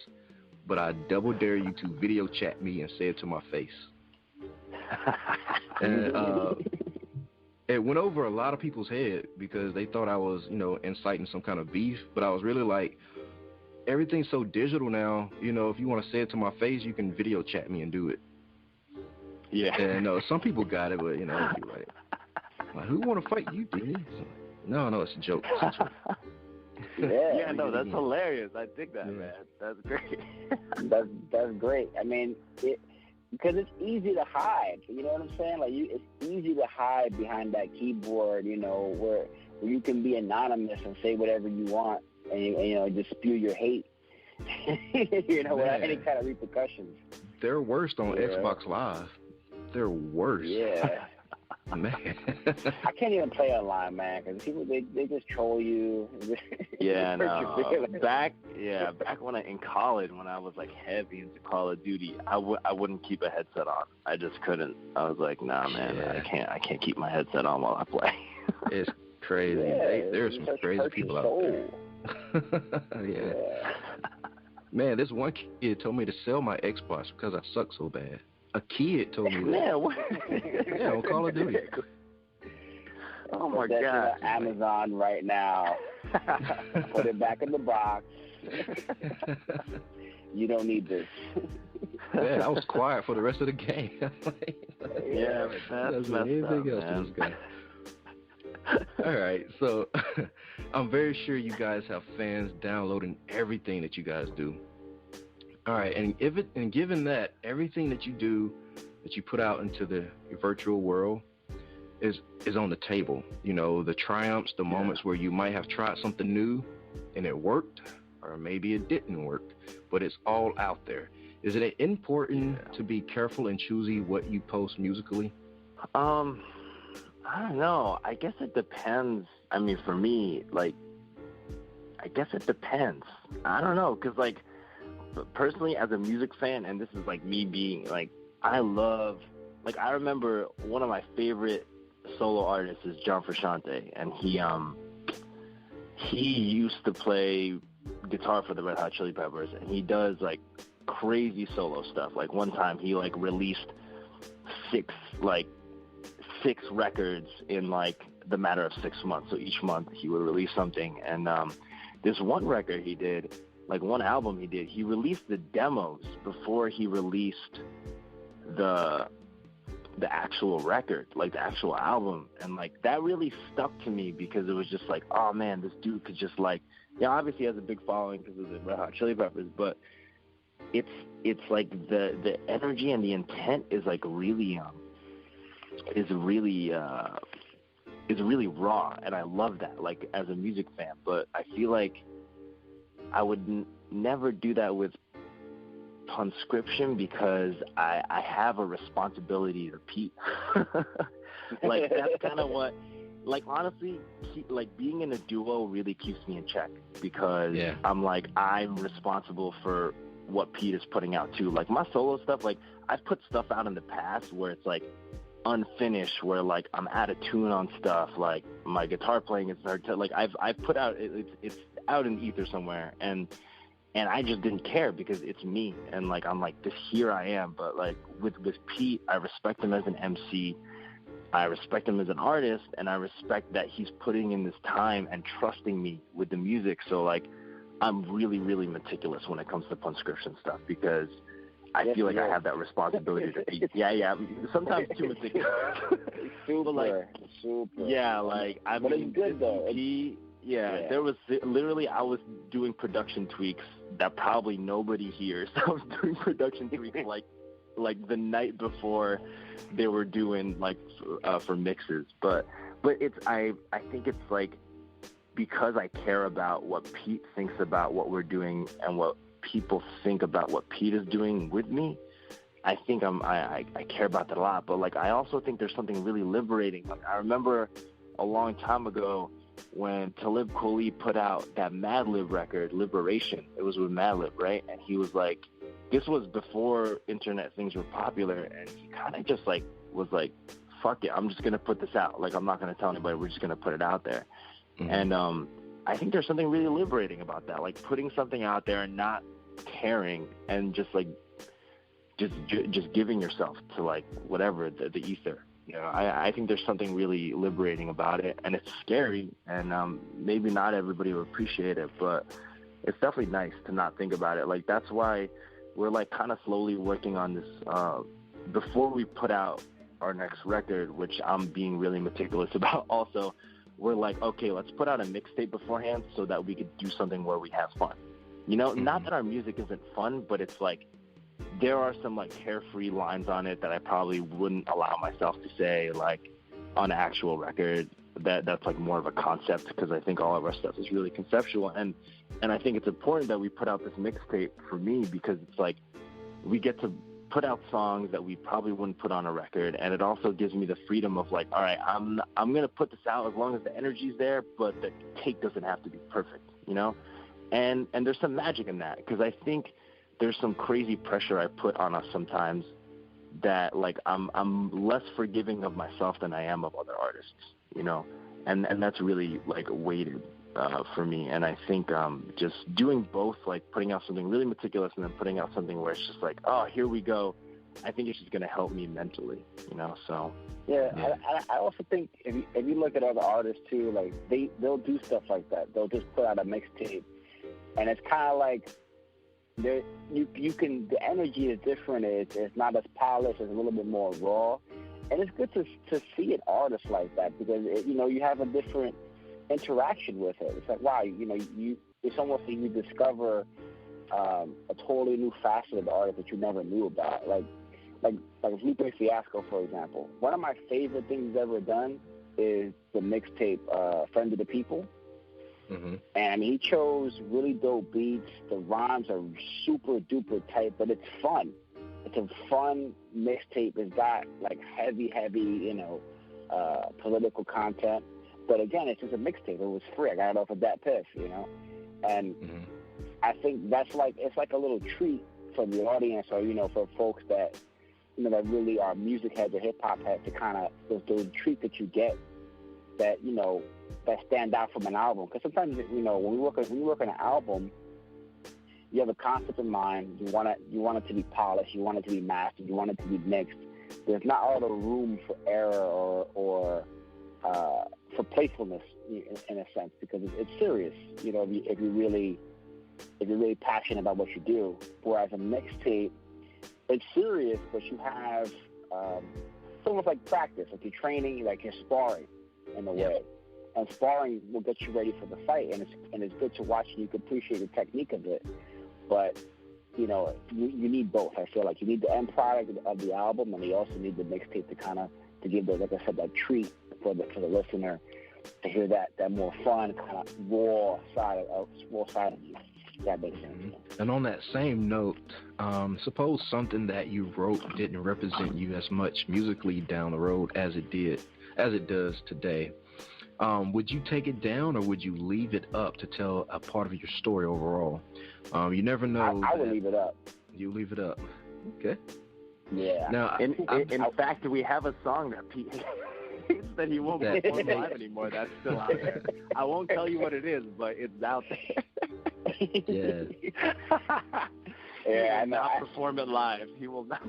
but I double dare you to video chat me and say it to my face. And it went over a lot of people's head because they thought I was, you know, inciting some kind of beef. But I was really like, everything's so digital now, you know, if you want to say it to my face, you can video chat me and do it. Yeah. And some people got it, but, you know, you're like, who want to fight you, dude? No, it's a joke. It's a joke. Yeah, no, that's hilarious. I dig that, man. That's great. that's great. I mean, because it's easy to hide. You know what I'm saying? Like, it's easy to hide behind that keyboard. You know, where you can be anonymous and say whatever you want, and you know, just spew your hate. You know, without any kind of repercussions. They're worse on Xbox Live. They're worse. Yeah. Man. I can't even play online, man, because people they just troll you. Yeah, no. Back when in college, when I was like heavy into Call of Duty, I wouldn't keep a headset on. I just couldn't. I was like, nah, man, I can't keep my headset on while I play. It's crazy. Yeah, there's some crazy people out there. Yeah. Man, this one kid told me to sell my Xbox because I suck so bad. A kid told me that. Yeah, what? Yeah, on Call of Duty. Oh my God! Amazon right now. Put it back in the box. You don't need this. Man, I was quiet for the rest of the game. Yeah, that's messed up, man. Guy. All right, so I'm very sure you guys have fans downloading everything that you guys do. All right, and given that everything that you do, that you put out into the virtual world, is on the table. You know, the triumphs, the moments where you might have tried something new and it worked, or maybe it didn't work, but it's all out there. Is it important to be careful and choosy what you post musically? I don't know. I guess it depends. I mean, for me, like, I guess it depends. I don't know, because, like, personally, as a music fan, and this is, like, me being, like, I remember one of my favorite solo artists is John Frusciante, and he used to play guitar for the Red Hot Chili Peppers, and he does, like, crazy solo stuff. Like, one time he, like, released six records in, like, the matter of 6 months. So each month he would release something. And this one record he did, like one album he did, he released the demos before he released the actual record, like the actual album. And like that really stuck to me because it was just like, oh man, this dude could just like, yeah, obviously he has a big following because of the Red Hot Chili Peppers, but it's like the energy and the intent is like really is really raw, and I love that, like, as a music fan. But I feel like I would never do that with Punskription because I have a responsibility to Pete. Like, that's kind of what, like, honestly, like, being in a duo really keeps me in check because I'm like, I'm responsible for what Pete is putting out too. Like, my solo stuff, like, I've put stuff out in the past where it's like unfinished, where like I'm out of tune on stuff, like my guitar playing is hard to, like, I've put out, it's out in the ether somewhere, and I just didn't care because it's me, and like I'm like, this, here I am. But like with Pete, I respect him as an MC, I respect him as an artist, and I respect that he's putting in this time and trusting me with the music. So like I'm really, really meticulous when it comes to Punskription stuff because I feel like I have that responsibility to be, sometimes too meticulous. Super. Yeah, like, I but mean, it's good though. There was literally, I was doing production tweaks that probably nobody hears. I was doing production tweaks like the night before they were doing like for mixes. But it's, I think it's like, because I care about what Pete thinks about what we're doing and what people think about what Pete is doing with me, I think I care about that a lot. But like, I also think there's something really liberating. Like, I remember a long time ago when Talib Kweli put out that Madlib record, Liberation. It was with Madlib, right? And he was like, this was before internet things were popular, and he kind of just like was like, fuck it, I'm just gonna put this out. Like, I'm not gonna tell anybody, we're just gonna put it out there. And I think there's something really liberating about that, like putting something out there and not caring and just like just giving yourself to like whatever, the ether. You know, I think there's something really liberating about it, and it's scary, and maybe not everybody will appreciate it, but it's definitely nice to not think about it. Like, that's why we're like kind of slowly working on this before we put out our next record, which I'm being really meticulous about also. We're like, okay, let's put out a mixtape beforehand so that we could do something where we have fun. You know, not that our music isn't fun, but it's like there are some like carefree lines on it that I probably wouldn't allow myself to say like on an actual record. That's like more of a concept, because I think all of our stuff is really conceptual, and I think it's important that we put out this mixtape for me, because it's like we get to put out songs that we probably wouldn't put on a record, and it also gives me the freedom of like, all right, I'm gonna put this out as long as the energy's there, but the take doesn't have to be perfect, you know. And there's some magic in that, because I think there's some crazy pressure I put on us sometimes that like I'm less forgiving of myself than I am of other artists, you know, and that's really like weighted for me. And I think just doing both, like putting out something really meticulous and then putting out something where it's just like, oh, here we go, I think it's just going to help me mentally, you know. So I also think if you look at other artists too, like they'll do stuff like that. They'll just put out a mixtape, and it's kind of like you can, the energy is different. It's not as polished. It's a little bit more raw, and it's good to see an artist like that, because you have a different interaction with it. It's like, wow, it's almost like you discover a totally new facet of the artist that you never knew about. Like Lupe Fiasco, for example. One of my favorite things he's ever done is the mixtape Friend of the People. Mm-hmm. And I mean, he chose really dope beats. The rhymes are super duper tight, but it's fun. It's a fun mixtape. It's got like heavy, political content. But again, it's just a mixtape. It was free. I got it off of that piff, And I think that's it's like a little treat for the audience, or for folks that that really are music heads or hip hop heads, to kind of those treat that you get that that stand out from an album. Because sometimes when you work on an album, you have a concept in mind. You want it to be polished. You want it to be mastered. You want it to be mixed. There's not all the room for error or for playfulness in a sense, because it's serious. If you're really passionate about what you do. Whereas a mixtape, it's serious, but you have it's almost like practice, like you're training, like you're sparring in a way. And sparring will get you ready for the fight, and it's good to watch, and you can appreciate the technique of it. But you need both. I feel like you need the end product of the album, and you also need the mixtape to give the, like I said, that treat for the listener to hear that more fun kind of raw side of you. That makes sense. Mm-hmm. And on that same note, suppose something that you wrote didn't represent you as much musically down the road as it does today. Would you take it down, or would you leave it up to tell a part of your story overall? You never know. I would leave it up. You leave it up. Okay. Yeah. Now, in fact, we have a song that Pete said he won't perform live anymore. That's still out there. I won't tell you what it is, but it's out there. Yeah. He will not perform it live. He will not.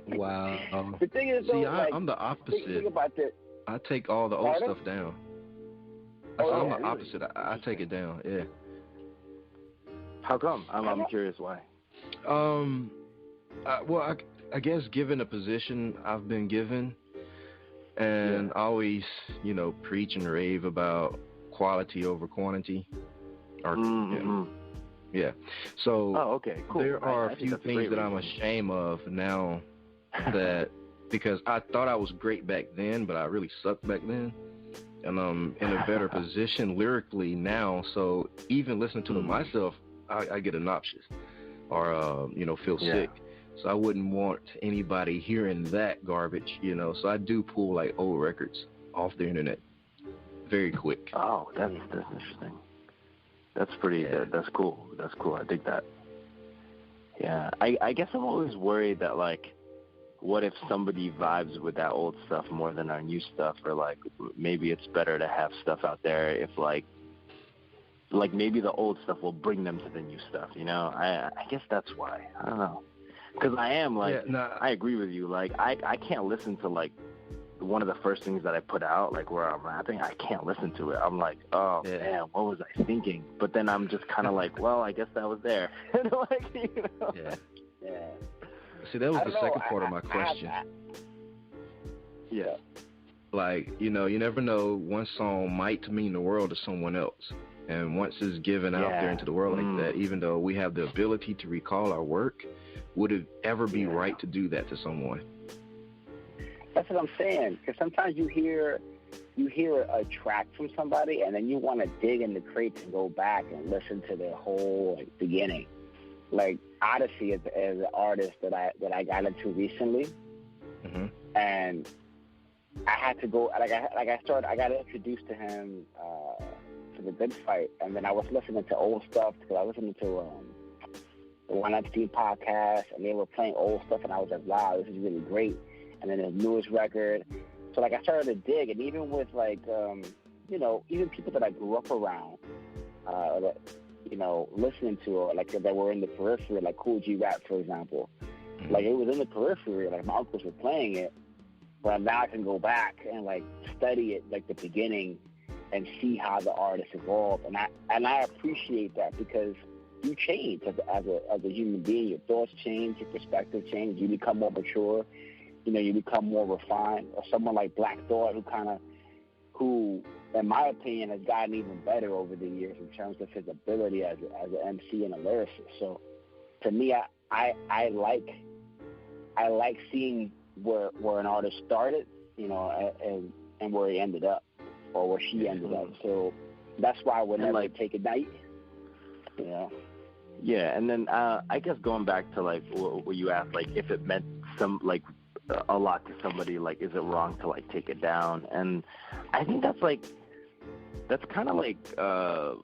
Wow. The thing is, though, I'm the opposite. Think about this. I take all the old stuff down. I'm the opposite. I take it down. Yeah. How come? I'm curious why. I guess given the position I've been given, and always, preach and rave about quality over quantity. Yeah. So okay, cool. There are a few things that I'm ashamed of now that because I thought I was great back then, but I really sucked back then. And I'm in a better position lyrically now, so even listening to it myself, I get obnoxious or, feel sick. So I wouldn't want anybody hearing that garbage, So I do pull like old records off the internet very quick. Oh, that's interesting. That's pretty. That's cool. That's cool. I dig that. Yeah, I guess I'm always worried that what if somebody vibes with that old stuff more than our new stuff, or maybe it's better to have stuff out there if maybe the old stuff will bring them to the new stuff. I guess that's why. I don't know. Because I am I agree with you. I can't listen to one of the first things that I put out, where I'm rapping. I can't listen to it. I'm like, oh man, what was I thinking? But then I'm just kind of well, I guess that was there. Yeah. See, that was the second part of my question. Yeah. You never know. One song might mean the world to someone else. And once it's given out there into the world like that, even though we have the ability to recall our work, would it ever be right to do that to someone? That's what I'm saying. Because sometimes you hear a track from somebody, and then you want to dig in the crates and go back and listen to the whole beginning. Odyssey is an artist that I got into recently, and I had to go. I got introduced to him for the Good Fight, and then I was listening to old stuff because I was listening to the One Epstein podcast, and they were playing old stuff, and I was like, wow, this is really great. And then his newest record, so I started to dig, and even with even people that I grew up around, that listening to, or that were in the periphery, like Cool G Rap, for example. It was in the periphery, my uncles were playing it, but now I can go back and study it, the beginning, and see how the artist evolved, and I appreciate that because you change as a human being. Your thoughts change, your perspective changes, you become more mature, you become more refined. Or someone like Black Thought who in my opinion, has gotten even better over the years in terms of his ability as an MC and a lyricist. So, to me, I like seeing where an artist started, you know, and where he ended up, or where she ended up. So that's why I would never take a night, you know. Yeah, and then I guess going back to like what you asked, like if it meant a lot to somebody, like is it wrong to like take it down? And I think that's kind of like I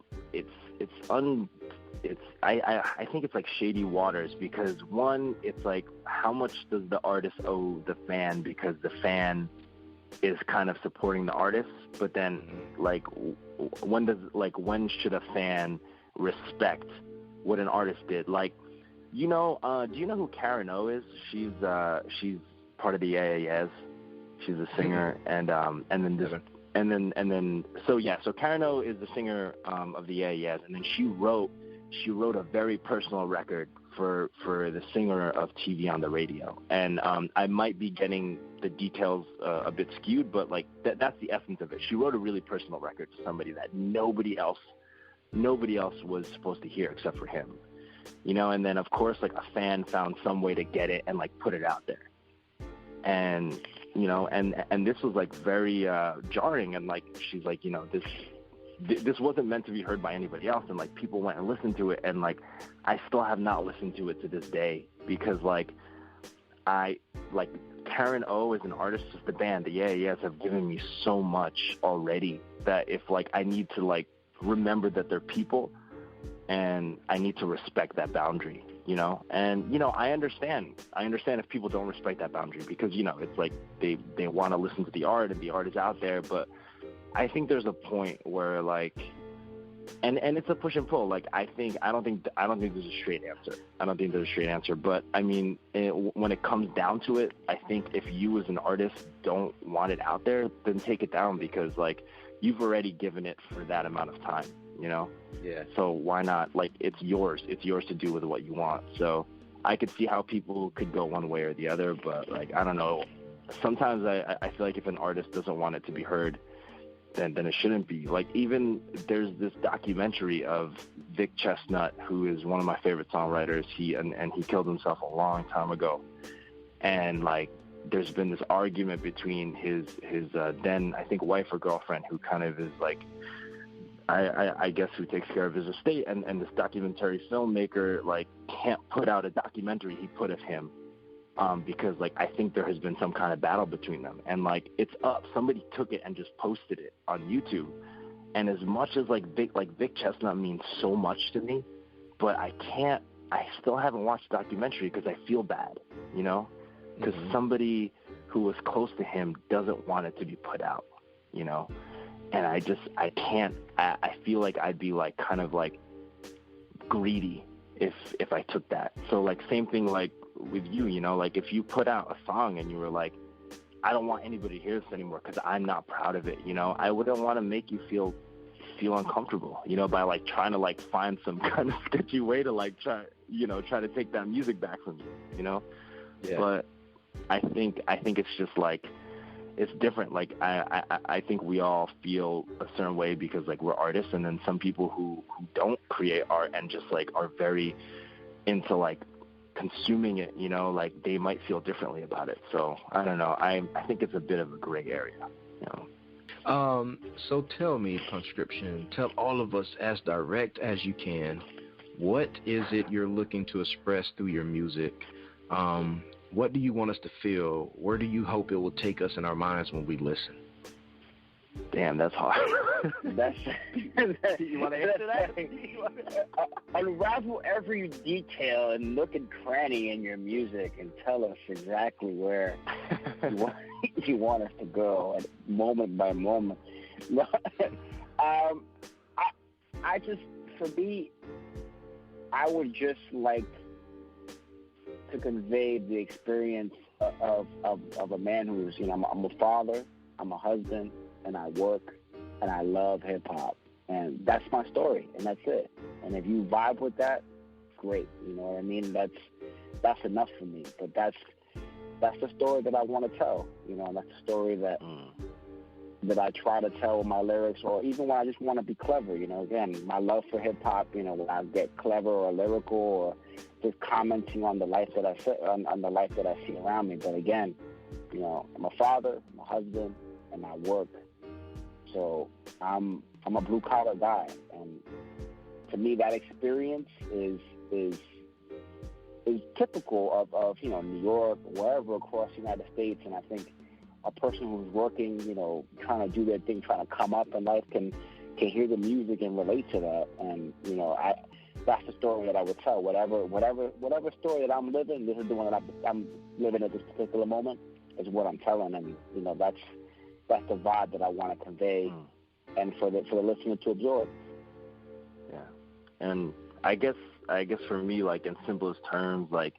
think it's like shady waters, because one, it's like how much does the artist owe the fan, because the fan is kind of supporting the artist, but then like when should a fan respect what an artist did? Like, you know, do you know who Karen O is? She's part of the AAS. She's a singer, and then so Karen O is the singer of the AAS, and then she wrote a very personal record for the singer of TV on the radio. And I might be getting the details a bit skewed, but like that's the essence of it. She wrote a really personal record to somebody that nobody else was supposed to hear except for him, you know. And then of course, like a fan found some way to get it and like put it out there, and you know, and this was like very jarring, and like she's like, you know, this wasn't meant to be heard by anybody else, and like people went and listened to it, and like I still have not listened to it to this day, because like Karen O as an artist, just the band, the Yeah have given me so much already that if like I need to like remember that they're people, and I need to respect that boundary, you know. And you know, I understand if people don't respect that boundary, because you know, it's like they want to listen to the art, and the art is out there. But I think there's a point where like, and it's a push and pull. Like I don't think there's a straight answer. I don't think there's a straight answer. But I mean, when it comes down to it, I think if you as an artist don't want it out there, then take it down, because like you've already given it for that amount of time, you know? Yeah. So why not? Like, it's yours. It's yours to do with what you want. So I could see how people could go one way or the other, but like, I don't know. Sometimes I feel like if an artist doesn't want it to be heard, then it shouldn't be. Like, even there's this documentary of Vic Chestnut, who is one of my favorite songwriters. He killed himself a long time ago. And like, there's been this argument between his then I think wife or girlfriend, who kind of is like, I guess who takes care of his estate, and this documentary filmmaker like can't put out a documentary he put of him, because like I think there has been some kind of battle between them, and like it's up. Somebody took it and just posted it on YouTube, and as much as like Vic Chestnut means so much to me, but I still haven't watched the documentary because I feel bad, you know. Because somebody who was close to him doesn't want it to be put out, you know? And I can't, I feel like I'd be like kind of like greedy if I took that. So like same thing like with you, you know, like if you put out a song and you were like, I don't want anybody to hear this anymore because I'm not proud of it, you know, I wouldn't want to make you feel uncomfortable, you know, by like trying to like find some kind of sketchy way to like try to take that music back from you, you know? Yeah. But I think it's just like, it's different. Like I think we all feel a certain way because like we're artists, and then some people who don't create art and just like are very into like consuming it, you know, like they might feel differently about it. So I don't know. I think it's a bit of a gray area, you know. So tell me, Punskription, tell all of us as direct as you can, what is it you're looking to express through your music? What do you want us to feel? Where do you hope it will take us in our minds when we listen? Damn, that's hard. You want to answer that? Unravel every detail and nook and cranny in your music and tell us exactly where you want us to go, moment by moment. I just, for me, I would just like to convey the experience of a man who's, you know, I'm a father, I'm a husband, and I work, and I love hip-hop. And that's my story, and that's it. And if you vibe with that, great. You know what I mean? That's enough for me. But that's the story that I want to tell. You know, and that's the story that that I try to tell with my lyrics, or even when I just want to be clever. Again, my love for hip hop. When I get clever or lyrical, or just commenting on the life that I see, on the life that I see around me. But again, I'm a father, I'm a husband, and I work. So I'm a blue collar guy, and to me, that experience is typical of New York, wherever across the United States. And I think a person who's working, trying to do their thing, trying to come up in life, can hear the music and relate to that. And that's the story that I would tell. Whatever story that I'm living, this is the one that I'm living at this particular moment, is what I'm telling. And that's the vibe that I want to convey, and for the listener to absorb. Yeah, and I guess for me, like, in simplest terms, like,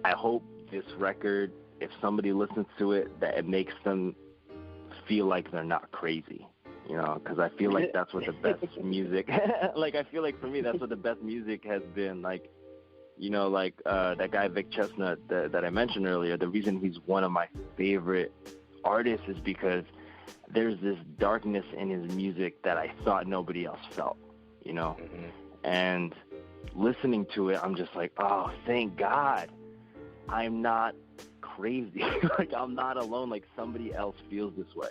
I hope this record, if somebody listens to it, that it makes them feel like they're not crazy, because I feel like that's what the best music, like, I feel like for me, that's what the best music has been, like, that guy Vic Chestnut that I mentioned earlier. The reason he's one of my favorite artists is because there's this darkness in his music that I thought nobody else felt, and listening to it, I'm just like, oh, thank God I'm not crazy. Like, I'm not alone. Like, somebody else feels this way,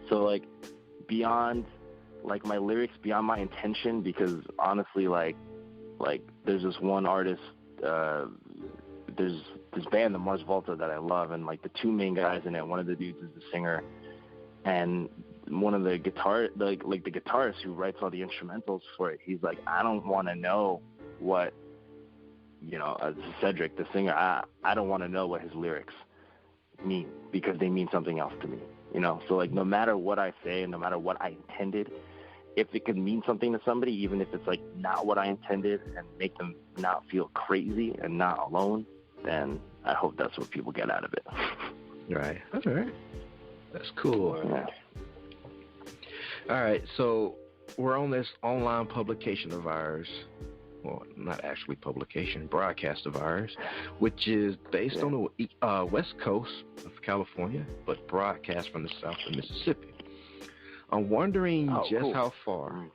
So, like, beyond, like, my lyrics, beyond my intention, because honestly, like there's this one artist, there's this band, the Mars Volta, that I love, and, like, the two main guys in it, one of the dudes is the singer, and one of the the guitarist who writes all the instrumentals for it, he's like, I don't want to know what, Cedric, the singer, I don't want to know what his lyrics mean, because they mean something else to me, So, like, no matter what I say and no matter what I intended, if it could mean something to somebody, even if it's, like, not what I intended, and make them not feel crazy and not alone, then I hope that's what people get out of it. Right. That's all right. That's cool. Yeah. All right, so we're on this online publication of ours, well, not actually publication, broadcast of ours, which is based on the west coast of California, but broadcast from the south of Mississippi. I'm wondering how far.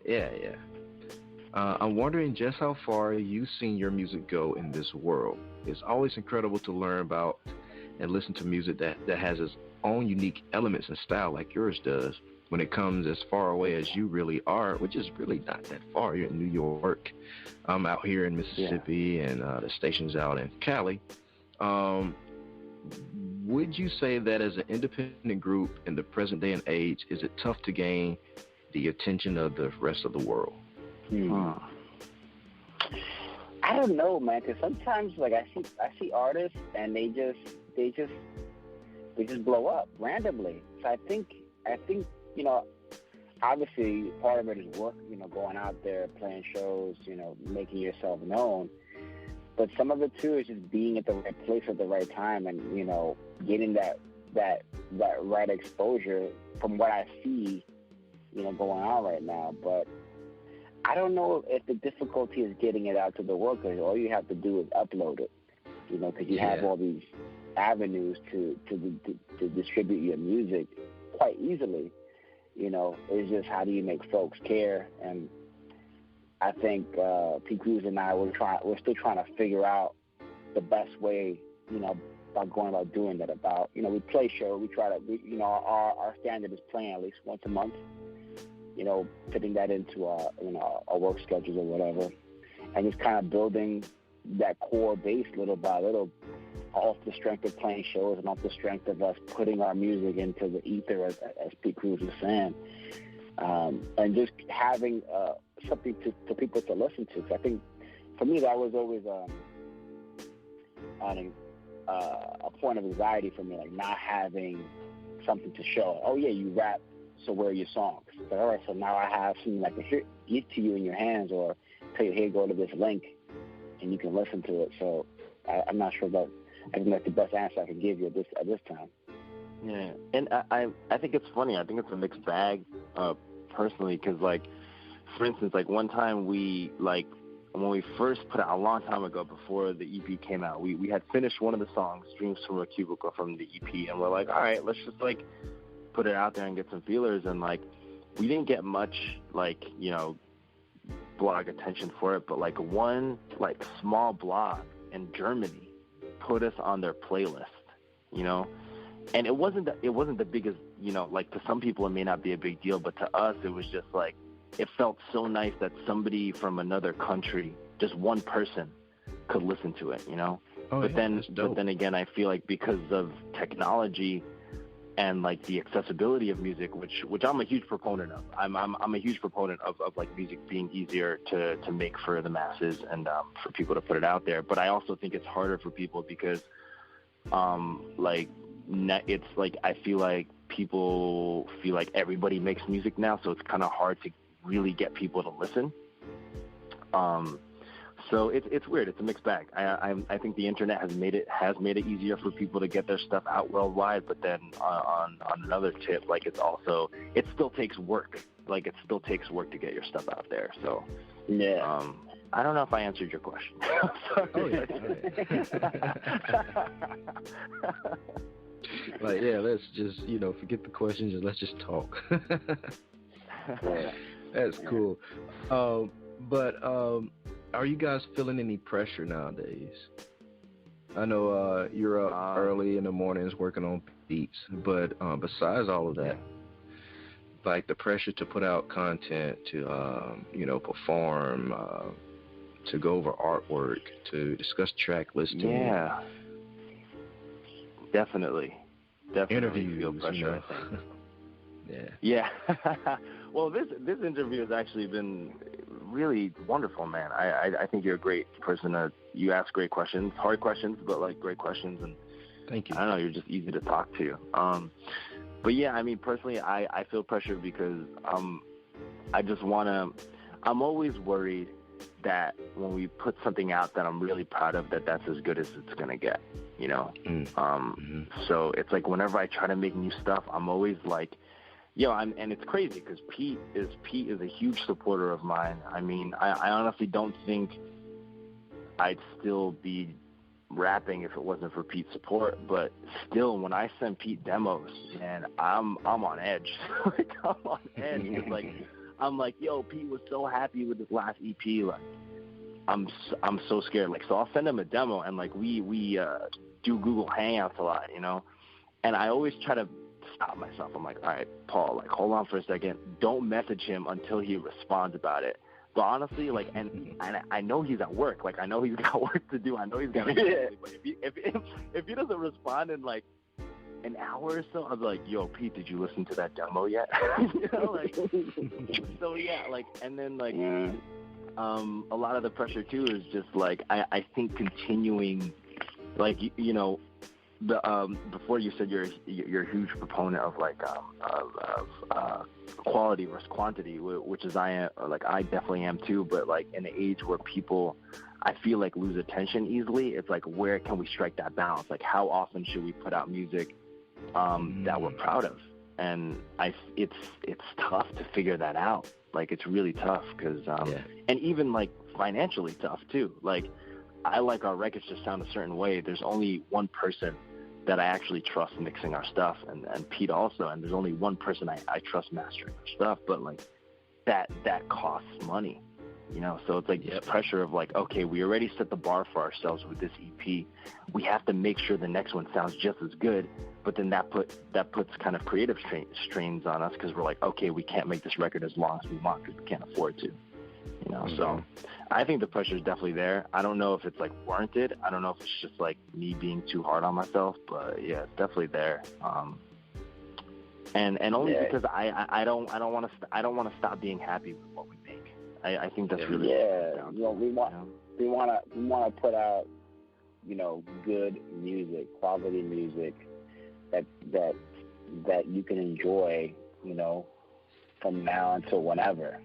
I'm wondering just how far you've seen your music go in this world. It's always incredible to learn about and listen to music that has its own unique elements and style, like yours does, when it comes as far away as you really are, which is really not that far. You're in New York. I'm out here in Mississippi, and the station's out in Cali. Would you say that as an independent group in the present day and age, is it tough to gain the attention of the rest of the world? I don't know, man, because sometimes, like, I see artists and they just blow up randomly. So I think obviously part of it is work, going out there, playing shows, making yourself known. But some of it too is just being at the right place at the right time, and getting that right exposure from what I see, going on right now. But I don't know if the difficulty is getting it out to the world, because all you have to do is upload it, because you have all these avenues to distribute your music quite easily. It's just, how do you make folks care? And I think P. Cruz and I, we're still trying to figure out the best way, about going about doing that. About, we play shows, we try to, our standard is playing at least once a month, fitting that into our work schedules or whatever, and just kind of building that core base little by little, off the strength of playing shows and off the strength of us putting our music into the ether, as Pete Cruz was saying, and just having something for people to listen to. Because I think, for me, that was always a point of anxiety for me, like not having something to show. Oh yeah, you rap, so where are your songs? But all right, so now I have something I can give to you in your hands, or tell you, hey, go to this link, and you can listen to it. So I'm not sure that I think that's the best answer I can give you at this time. Yeah, and I think it's funny. I think it's a mixed bag, personally, because, like, for instance, like, one time when we first put out, a long time ago, before the EP came out, we had finished one of the songs, Dreams from a Cubicle, from the EP, and we're like, all right, let's just, like, put it out there and get some feelers, and like we didn't get much like, you know, blog attention for it, but like one like small blog in Germany put us on their playlist, you know. And it wasn't the biggest, you know, like to some people it may not be a big deal, but to us it was just like, it felt so nice that somebody from another country, just one person, could listen to it, you know. But then again, I feel like because of technology and like the accessibility of music, which I'm a huge proponent of. I'm a huge proponent of like music being easier to make for the masses and for people to put it out there. But I also think it's harder for people because it's like I feel like people feel like everybody makes music now, so it's kind of hard to really get people to listen. So it's weird. It's a mixed bag. I think the internet has made it easier for people to get their stuff out worldwide. But then on another tip, like it still takes work. Like it still takes work to get your stuff out there. So yeah. I don't know if I answered your question. Like, yeah, let's just, you know, forget the questions and let's just talk. That's cool. But are you guys feeling any pressure nowadays? I know you're up early in the mornings working on beats, but besides all of that, like the pressure to put out content, to you know, perform, to go over artwork, to discuss track listing. Yeah, definitely interviews, feel pressure, you know? I think. Yeah. Well, this interview has actually been really wonderful, man. I think you're a great person. You ask great questions, hard questions, but like great questions. And thank you. I don't know, you're just easy to talk to. But yeah, I mean, personally, I feel pressure because I just I'm always worried that when we put something out that I'm really proud of, that's as good as it's gonna get, you know. So it's like whenever I try to make new stuff, I'm always like, and it's crazy because Pete is a huge supporter of mine. I mean, I honestly don't think I'd still be rapping if it wasn't for Pete's support. But still, when I send Pete demos, man, I'm on edge. Like I'm on edge. It's like I'm like, yo, Pete was so happy with his last EP. Like I'm so scared. Like, so I'll send him a demo, and like we do Google Hangouts a lot, you know. And I always try to stop myself. I'm like, all right, Paul, like, hold on for a second. Don't message him until he responds about it. But honestly, like, and I know he's at work. Like, I know he's got work to do. I know he's got to do. But if he doesn't respond in like an hour or so, I'm like, yo, Pete, did you listen to that demo yet? You know, like, so yeah, like, and then like, a lot of the pressure too is just like, I think continuing, like, you know, before you said you're a huge proponent of like quality versus quantity, which is I definitely am too. But like in an age where people, I feel like, lose attention easily, it's like, where can we strike that balance? Like, how often should we put out music that we're proud of? And it's tough to figure that out. Like, it's really tough because and even like financially tough too. Like, I like our records to sound a certain way. There's only one person that I actually trust mixing our stuff, and Pete also, and there's only one person I trust mastering our stuff, but like that costs money, you know. So it's like this pressure of like, okay, we already set the bar for ourselves with this EP, we have to make sure the next one sounds just as good, but then that puts kind of creative strains on us because we're like, okay, we can't make this record as long as we want because we can't afford to, you know. So I think the pressure is definitely there. I don't know if it's like warranted. I don't know if it's just like me being too hard on myself, but yeah, it's definitely there. And only because I don't want to stop being happy with what we make. I think that's really you know, we want to put out, you know, good music, quality music that you can enjoy, you know, from now until whenever.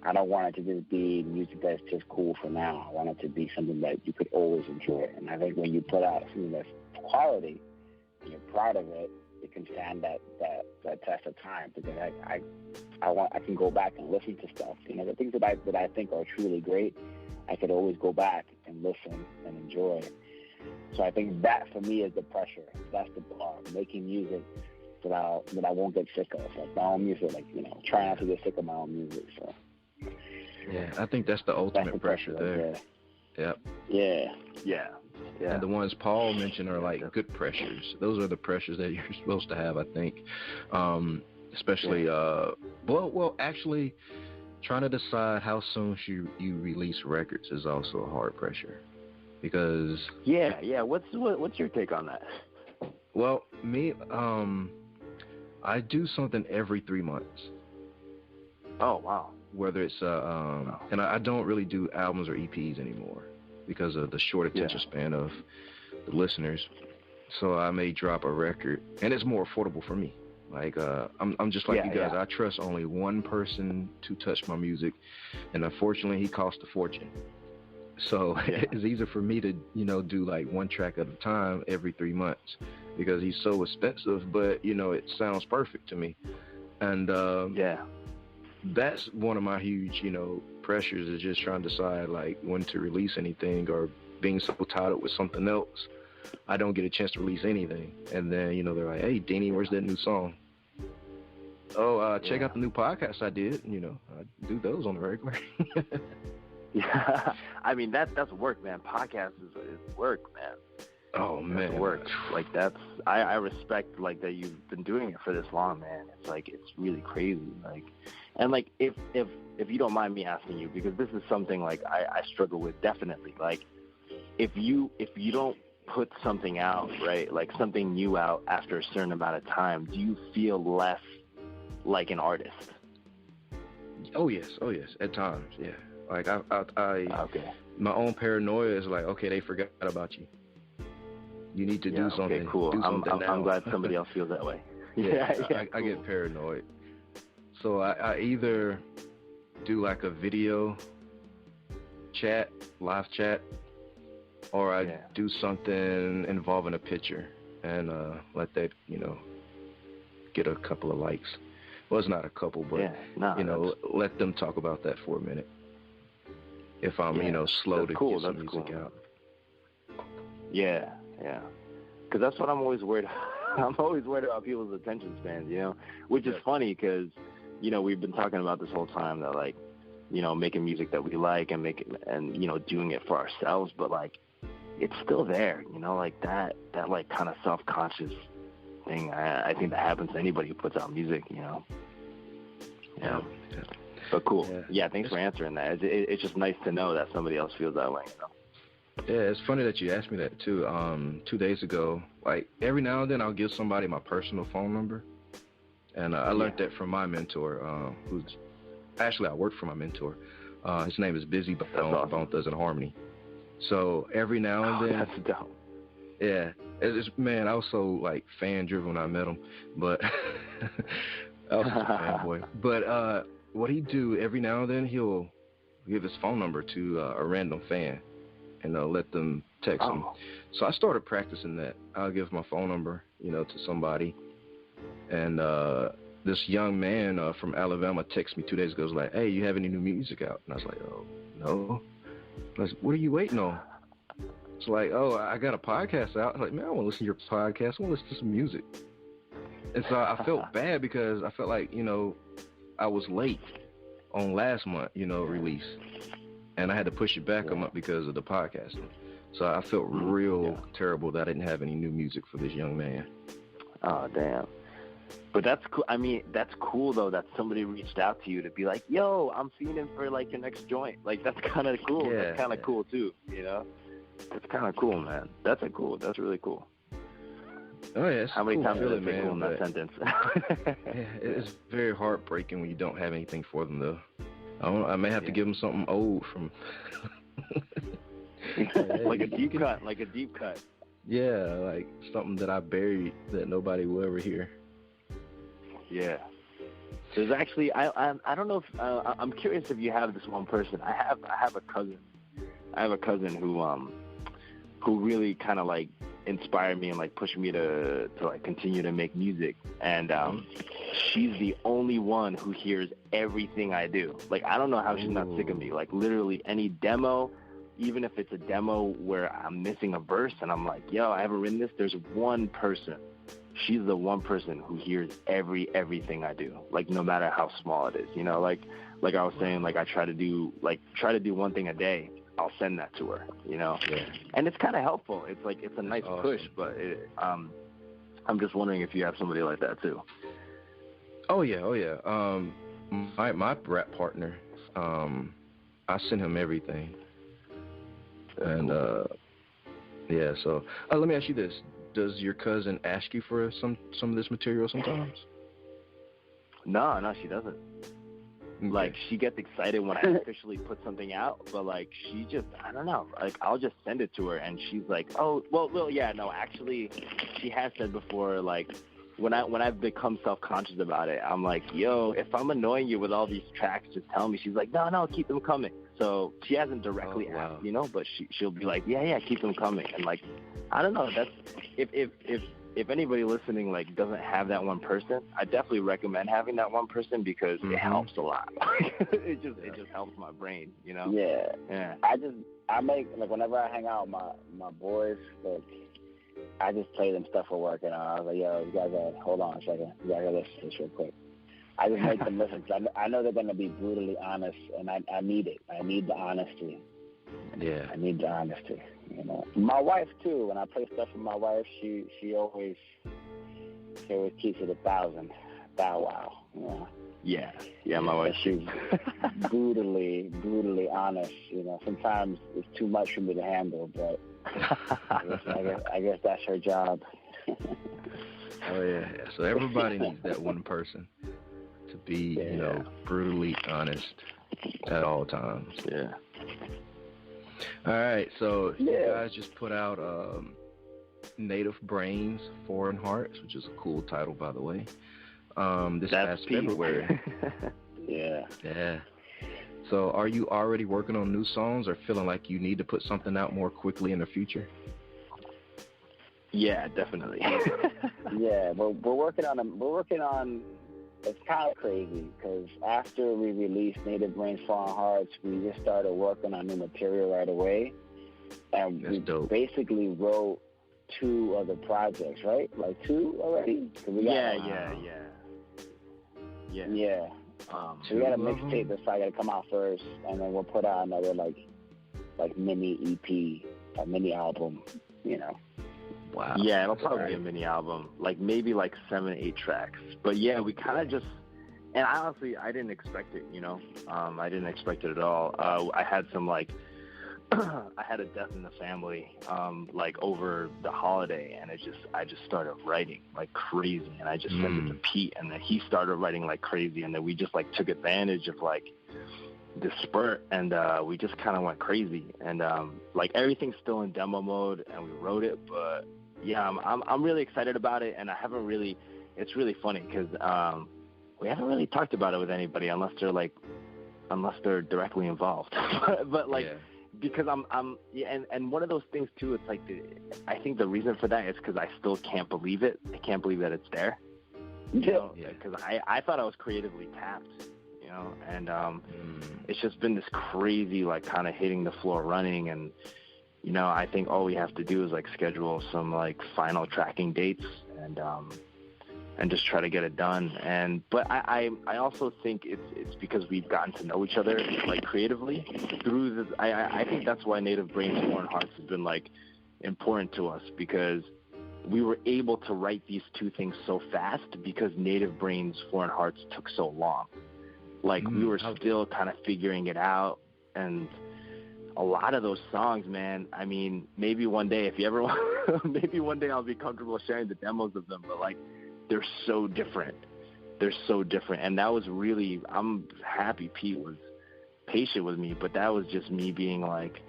I don't want it to just be music that's just cool for now. I want it to be something that you could always enjoy. And I think when you put out something that's quality and you're proud of it, it can stand that test of time. Because I can go back and listen to stuff. You know, the things that I think are truly great, I could always go back and listen and enjoy. So I think that for me is the pressure. That's the bar. Making music that I won't get sick of. Like my own music, like, you know, try not to get sick of my own music. So yeah, I think that's the ultimate pressure there. Yep. Yeah. And the ones Paul mentioned are like good pressures. Those are the pressures that you're supposed to have, I think. Especially, actually, trying to decide how soon you release records is also a hard pressure. Because what's your take on that? Well, me, I do something every 3 months. Oh wow! Whether it's and I don't really do albums or EPs anymore because of the short attention span of the listeners. So I may drop a record, and it's more affordable for me. Like I'm just like you guys. I trust only one person to touch my music, and unfortunately, he costs a fortune. So it's easier for me to, you know, do like one track at a time every 3 months because he's so expensive, but, you know, it sounds perfect to me. And that's one of my huge, you know, pressures is just trying to decide like when to release anything or being so tied up with something else. I don't get a chance to release anything. And then, you know, they're like, hey, Deanie, where's that new song? Oh, check out the new podcast I did. You know, I do those on the regular. Yeah, I mean that's work, man. Podcast is work, man. Oh man, that's work. Like that's I respect like that you've been doing it for this long, man. It's like it's really crazy. Like, and like if you don't mind me asking you, because this is something like I struggle with definitely. Like if you don't put something out, right, like something new out after a certain amount of time, do you feel less like an artist? Oh yes, at times, yeah. Like my own paranoia is like, okay, they forgot about you. You need to do something. Okay, cool. Do something I'm glad somebody else feels that way. I get paranoid. So I either do like a video chat, live chat, or I do something involving a picture and let that, you know, get a couple of likes. Well, it's not a couple, but let them talk about that for a minute. If I'm, you know, slow to get some music out. Yeah. Because that's what I'm always worried. I'm always worried about people's attention spans, you know, which is funny because, you know, we've been talking about this whole time that like, you know, making music that we like and you know, doing it for ourselves, but like, it's still there, you know, like that like kind of self-conscious thing. I think that happens to anybody who puts out music, you know. Yeah. But cool. Yeah, thanks for answering that. It's just nice to know that somebody else feels that way, you know. Yeah, it's funny that you asked me that too. 2 days ago, like every now and then I'll give somebody my personal phone number. And I learned that from my mentor, who's actually I work for my mentor. His name is Busy Bone, Bone Thugs and Harmony. So every now and then. That's dope. Yeah. Man, I was so like fan driven when I met him, but I was just a fanboy. But what he do every now and then, he'll give his phone number to a random fan and let them text him. So I started practicing that. I'll give my phone number, you know, to somebody. And this young man from Alabama texted me 2 days ago. Was like, hey, you have any new music out? And I was like, oh, no. I was like, what are you waiting on? It's like, oh, I got a podcast out. I was like, man, I want to listen to your podcast. I want to listen to some music. And so I felt bad because I felt like, you know, I was late on last month, you know, release. And I had to push it back a month because of the podcasting. So I felt real terrible that I didn't have any new music for this young man. Oh, damn. But that's cool. I mean, that's cool, though, that somebody reached out to you to be like, yo, I'm seeing him for, like, your next joint. Like, that's kind of cool. Yeah, that's kind of cool, too, you know? That's kind of cool, man. That's really cool. Oh, yeah. How many times did it man, cool in that sentence? Yeah, it's very heartbreaking when you don't have anything for them, though. I may have to give them something old from... like a deep cut. Yeah, like something that I buried that nobody will ever hear. Yeah. There's actually, I don't know if, I'm curious if you have this one person. I have a cousin. I have a cousin who really kind of like inspired me and like pushed me to like continue to make music. And she's the only one who hears everything I do. Like, I don't know how she's not sick of me. Like, literally any demo, even if it's a demo where I'm missing a verse and I'm like, yo, I haven't written this, there's one person she's the one person who hears everything I do, like no matter how small it is, you know, like I was saying, like I try to do one thing a day. I'll send that to her, you know, and it's kind of helpful. It's like, it's a nice push, but I'm just wondering if you have somebody like that too. Oh yeah. My rap partner, I send him everything, and so let me ask you this: does your cousin ask you for some of this material sometimes? No, she doesn't. Okay. Like, she gets excited when I officially put something out, but like, she just, I don't know, like, I'll just send it to her, and she's like, oh, well, yeah, no, actually, she has said before, like, when I've become self-conscious about it, I'm like, yo, if I'm annoying you with all these tracks, just tell me. She's like, no, keep them coming. So she hasn't directly asked, you know, but she'll be like, yeah, keep them coming. And like, I don't know, that's, if anybody listening, like, doesn't have that one person, I definitely recommend having that one person, because it helps a lot. it just helps my brain, you know? Yeah. I make, like, whenever I hang out with my boys, like, I just play them stuff we're working on. I was like, yo, you guys gotta, hold on a second. You guys gotta listen to this real quick. I just make them listen, because I know they're going to be brutally honest, and I need it. I need the honesty. Yeah. I need the honesty, you know. My wife, too, when I play stuff with my wife, she always keeps it 1,000. Bow wow, you know. Yeah, my wife. She's brutally honest, you know. Sometimes it's too much for me to handle, but I guess that's her job. Oh, yeah. So everybody needs that one person to be, you know, brutally honest at all times. Yeah. All right. So you guys just put out Native Brains, Foreign Hearts, which is a cool title, by the way. This past February. Yeah. So are you already working on new songs, or feeling like you need to put something out more quickly in the future? Yeah, definitely. Yeah, we're working on. It's kind of crazy, because after we released Native Brains, Foreign Hearts, we just started working on new material right away, and we basically wrote 2 other projects, right? Like 2 already. Yeah. So we got a mixtape that's probably gonna come out first, and then we'll put out another like mini EP, a mini album, you know. Wow. Yeah, it'll probably be a mini album, like maybe like 7-8 tracks. But yeah, we kind of just, and honestly, I didn't expect it, you know. I didn't expect it at all. I had some like, I had a death in the family, like over the holiday, and I just started writing like crazy, and I just sent it to Pete, and then he started writing like crazy, and then we just like took advantage of like the spurt, and we just kind of went crazy, and like everything's still in demo mode, and we wrote it, but yeah, I'm really excited about it, and I haven't really. It's really funny because we haven't really talked about it with anybody unless they're directly involved, but like. Yeah. Because and one of those things too, it's like, I think the reason for that is because I still can't believe it. I can't believe that it's there. You know, because I thought I was creatively tapped, you know, and it's just been this crazy, like, kind of hitting the floor running, and, you know, I think all we have to do is, like, schedule some, like, final tracking dates, and just try to get it done. But I also think it's because we've gotten to know each other, like, creatively through this. I think that's why Native Brains, Foreign Hearts has been, like, important to us, because we were able to write these 2 things so fast because Native Brains, Foreign Hearts took so long. Like, we were still kind of figuring it out, and a lot of those songs, man, I mean, maybe one day, if you ever want, maybe one day I'll be comfortable sharing the demos of them, but, like, they're so different. And that was really, I'm happy Pete was patient with me, but that was just me being like,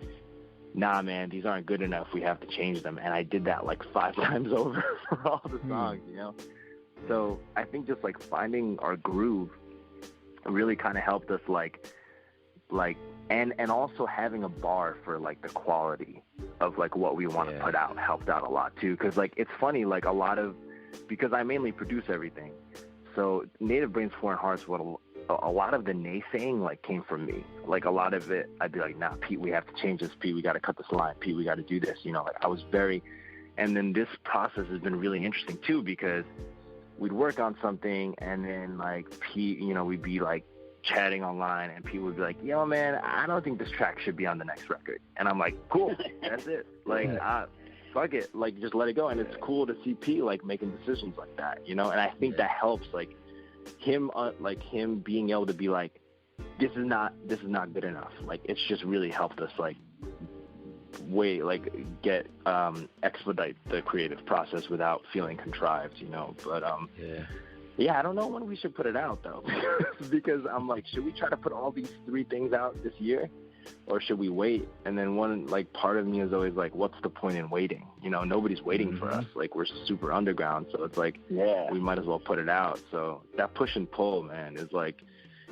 nah, man, these aren't good enough. We have to change them. And I did that like 5 times over for all the songs, you know? So I think just like finding our groove really kind of helped us and also having a bar for like the quality of like what we want to put out helped out a lot too. Cause like, it's funny, like because I mainly produce everything. So Native Brains, Foreign Hearts, a lot of the naysaying like came from me. Like a lot of it, I'd be like, nah, Pete, we have to change this. Pete, we got to cut this line. Pete, we got to do this. You know, like I was very, And then this process has been really interesting too, because we'd work on something and then like we'd be like chatting online and people would be like, yo man, I don't think this track should be on the next record. And I'm like, cool, that's it. Like, fuck it, like just let it go. And it's cool to see P like making decisions like that, and I think that helps, like him being able to be like, this is not good enough. Like, it's just really helped us like expedite the creative process without feeling contrived, but I don't know when we should put it out though, because I'm like, should we try to put all these 3 things out this year, or should we wait? And then one like part of me is always like, what's the point in waiting? Nobody's waiting for us. Like, we're super underground, so it's like, we might as well put it out. So that push and pull, man, is like,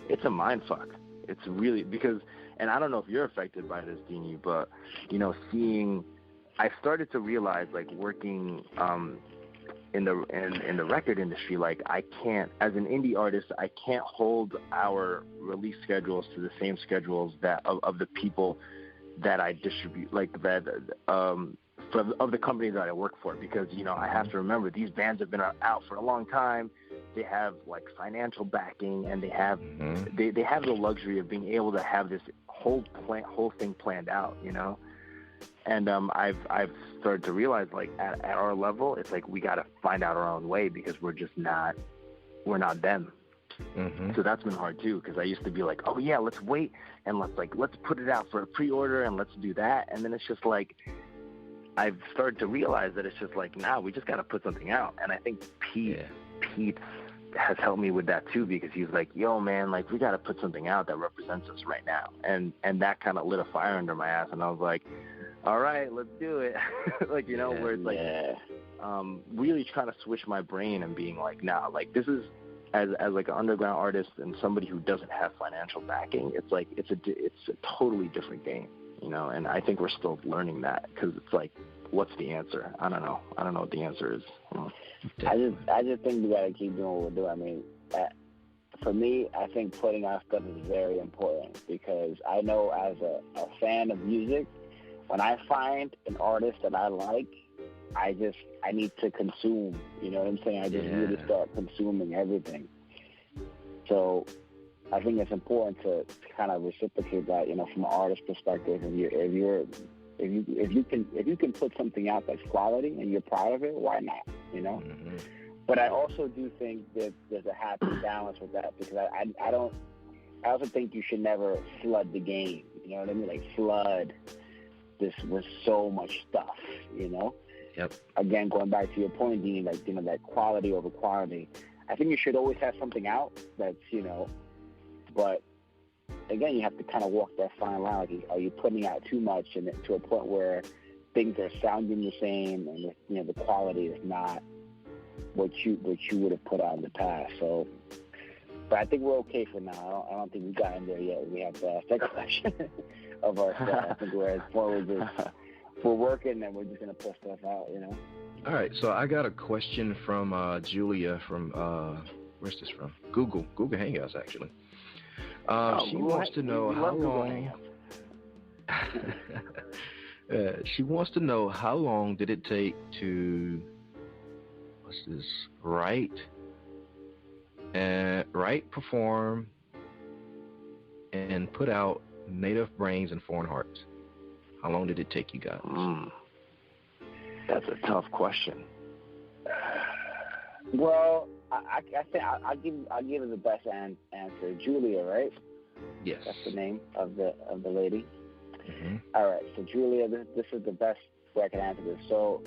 it's a mind fuck. It's really, because, and I don't know if you're affected by this, Dini, but I started to realize, like, working in the record industry, like, I can't, as an indie artist, I can't hold our release schedules to the same schedules that of the people that I distribute, like that of the companies that I work for, because I have to remember, these bands have been out for a long time. They have like financial backing, and they have they have the luxury of being able to have this whole thing planned out, And I've started to realize, like, at our level, it's like we got to find out our own way, because we're not them. So that's been hard too, because I used to be like, oh yeah, let's wait and let's put it out for a pre-order and let's do that. And then it's just like, I've started to realize that it's just like, nah, we just got to put something out. And I think Pete has helped me with that too, because he's like, yo man, like, we got to put something out that represents us right now. And that kind of lit a fire under my ass. And I was like, all right, let's do it. Like, where it's like, really trying to switch my brain and being like, nah, like, this is, as like an underground artist and somebody who doesn't have financial backing, it's like, it's a totally different game, and I think we're still learning that, because it's like, what's the answer? I don't know what the answer is. I just think we got to keep doing what we're doing. I mean, for me, I think putting out stuff is very important, because I know, as a fan of music, when I find an artist that I like, I need to consume, you know what I'm saying? I just really start consuming everything. So I think it's important to kind of reciprocate that, from an artist perspective. If you can put something out that's quality and you're proud of it, why not, But I also do think that there's a happy balance with that, because I also think you should never flood the game, you know what I mean? Like, flood this with so much stuff, Yep. Again, going back to your point, Dean, like, that quality over quantity. I think you should always have something out that's, but again, you have to kind of walk that fine line. Like, are you putting out too much, and to a point where things are sounding the same, and the quality is not what you would have put out in the past. So, but I think we're okay for now. I don't think we've gotten there yet. We have to ask that question of ourselves. I think we're at the point where we're working, and we're just gonna put stuff out, All right, so I got a question from Julia from where's this from? Google Hangouts, actually. She wants to know how long. She wants to know how long did it take to write, perform, and put out Native Brains and Foreign Hearts. How long did it take you guys? That's a tough question. Well, I think I'll give it the best answer. Julia, right? Yes. That's the name of the lady. Mm-hmm. All right. So Julia, this is the best way I can answer this. So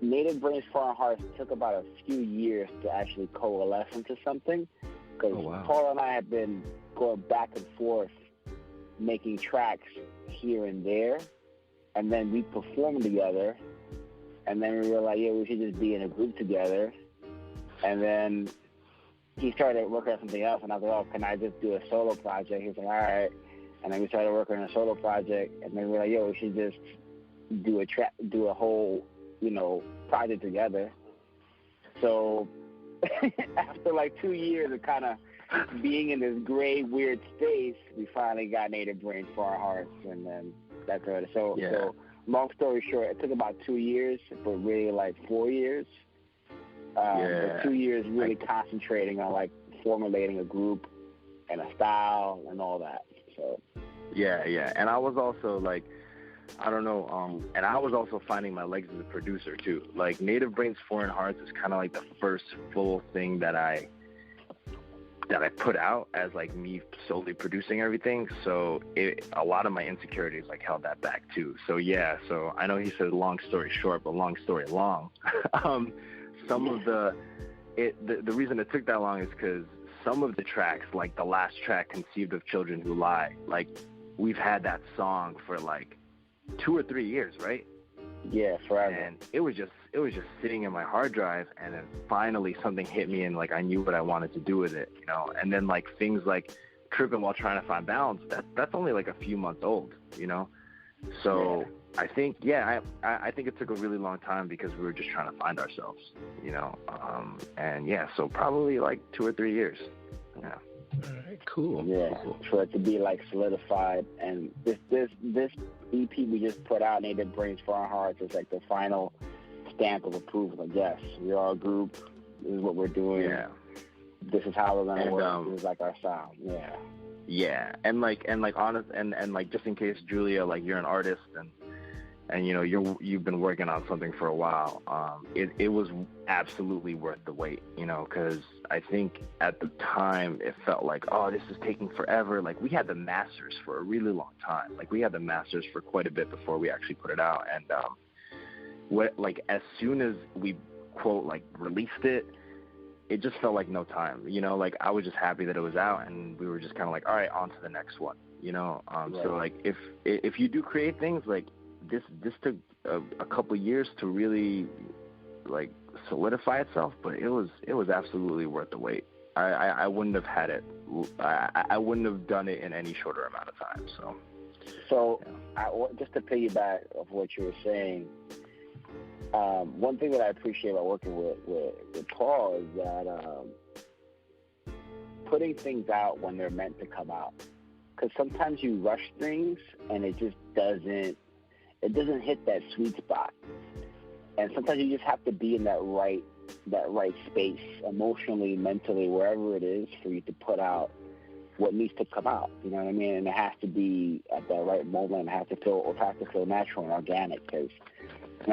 Native Brains, Foreign Hearts took about a few years to actually coalesce into something, because Paul and I have been going back and forth making tracks here and there, and then we performed together, and then we were like, yeah, we should just be in a group together. And then he started working on something else, and I was like, oh, can I just do a solo project? He was like, all right. And then we started working on a solo project, and then we were like, yo, we should just do a whole, project together. So after like 2 years of kind of being in this gray, weird space, we finally got Native Brains, Foreign Hearts, and then that's it. So long story short, it took about 2 years, but really like 4 years. But 2 years really concentrating on like formulating a group and a style and all that. So. Yeah. And I was also like, I don't know, and I was also finding my legs as a producer too. Like Native Brains Foreign Hearts is kind of like the first full thing that I put out as like me solely producing everything. So a lot of my insecurities like held that back too. So yeah, so I know he said long story short, but long story long. Some of the reason it took that long is because some of the tracks, like the last track, Conceived of Children Who Lie, like we've had that song for like 2 or 3 years, right? Yeah, forever. And it was just sitting in my hard drive, and then finally something hit me, and like I knew what I wanted to do with it, you know. And then like things like Tripping While Trying to Find Balance, that's only like a few months old, you know. So I think I think it took a really long time because we were just trying to find ourselves, you know. And yeah, so probably like 2 or 3 years. Yeah. All right, cool. Yeah, cool. For it to be like solidified, and this EP we just put out, Native Brains Foreign Hearts, is like the final stamp of approval. Like, yes, we are a group. This is what we're doing. Yeah. This is how we're gonna work. This is like our sound. Yeah. Yeah, and like honest, and like just in case, Julia, like you're an artist and you know you've been working on something for a while. It was absolutely worth the wait, you know, because I think at the time it felt like, oh, this is taking forever. Like we had the masters for a really long time. Like we had the masters for quite a bit before we actually put it out. And as soon as we quote like released it, it just felt like no time. You know, like I was just happy that it was out, and we were just kind of like, all right, on to the next one. You know, so like if you do create things like this took a couple years to really like solidify itself, but it was absolutely worth the wait. I wouldn't have had it. I wouldn't have done it in any shorter amount of time. So just to piggyback of what you were saying, one thing that I appreciate about working with Paul is that putting things out when they're meant to come out. Because sometimes you rush things and it just doesn't hit that sweet spot. And sometimes you just have to be in that right space, emotionally, mentally, wherever it is, for you to put out what needs to come out. You know what I mean? And it has to be at that right moment. It has to feel natural and organic. And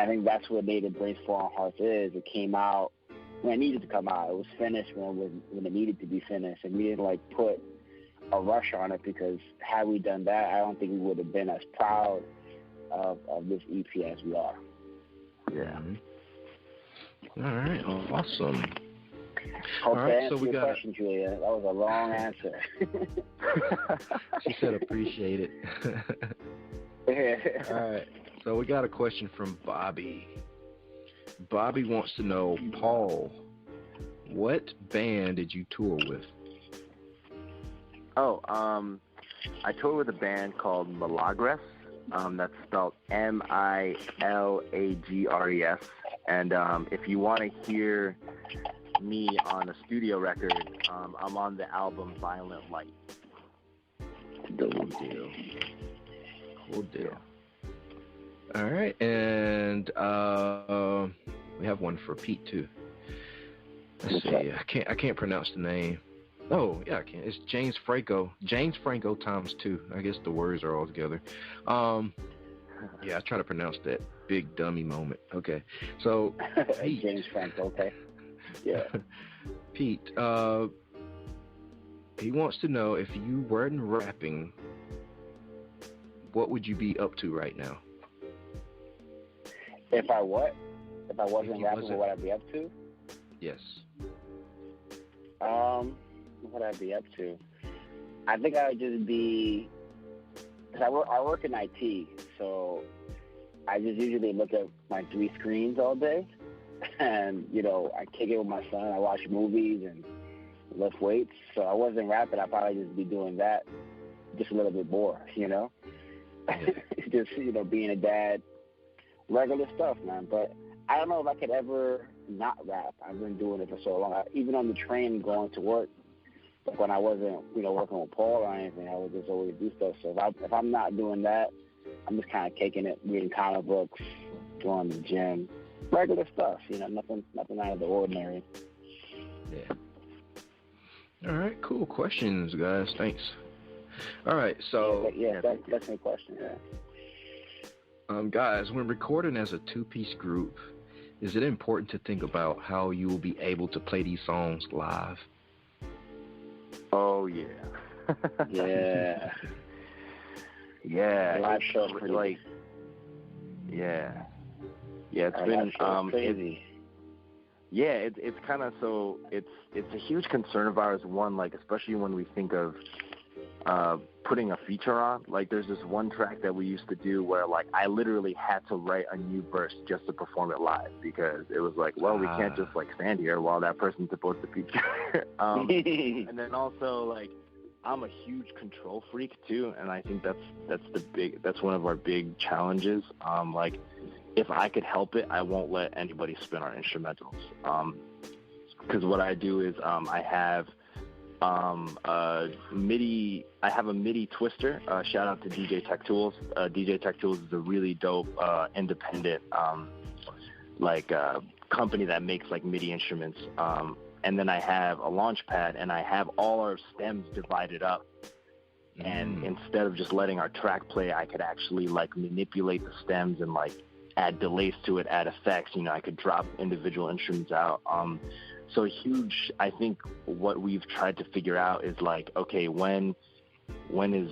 I think that's what Native Brains Foreign Hearts is. It came out when it needed to come out. It was finished when it needed to be finished. And we didn't like put a rush on it, because had we done that, I don't think we would have been as proud of this EP as we are. Yeah. All right. Awesome. Hope to answer your question, Julia. That was a long answer. She said appreciate it. All right. So we got a question from Bobby. Bobby wants to know, Paul, what band did you tour with? Oh, I toured with a band called Milagres. That's spelled Milagres. And if you want to hear me on a studio record, I'm on the album Violent Light. Cool deal. All right, and we have one for Pete too. Let's see. I can't pronounce the name. Oh yeah, I can. It's James Franco. James Franco times 2. I guess the words are all together. Yeah, I try to pronounce that big dummy moment. Okay, so Pete, James Franco. Okay. Yeah. Pete. He wants to know, if you weren't rapping, what would you be up to right now? If I what? If I wasn't rapping, what would I be up to? Yes. What would I be up to? I think I would just be, because I work in IT, so I just usually look at my 3 screens all day, and you know, I kick it with my son. I watch movies and lift weights. So I wasn't rapping. I'd probably just be doing that, just a little bit more, you know. Yeah. Just, you know, being a dad. Regular stuff, man. But I don't know if I could ever not rap. I've been doing it for so long. Even on the train going to work, like when I wasn't, you know, working with Paul or anything, I would just always do stuff. So if I'm not doing that, I'm just kind of taking it, reading comic books, going to the gym, regular stuff. Nothing out of the ordinary. Yeah. All right, cool questions, guys. Thanks. All right, so that's my question. Yeah. Guys, when recording as a two-piece group, is it important to think about how you will be able to play these songs live? Oh yeah. Yeah. Yeah. Live show like. Yeah. Yeah, it's been crazy. It's kind of so it's a huge concern of ours. One, like especially when we think of putting a feature on. Like there's this one track that we used to do where like I literally had to write a new verse just to perform it live because it was like, well, we can't just like stand here while that person's supposed to feature. And then also like I'm a huge control freak too, and I think that's one of our big challenges. Like if I could help it, I won't let anybody spin our instrumentals. Because what I do is I have a MIDI twister. Shout out to DJ Tech Tools. DJ Tech Tools is a really dope independent company that makes like MIDI instruments. And then I have a launch pad, and I have all our stems divided up. And instead of just letting our track play, I could actually like manipulate the stems and like add delays to it, add effects. I could drop individual instruments out. So I think what we've tried to figure out is like, okay, when is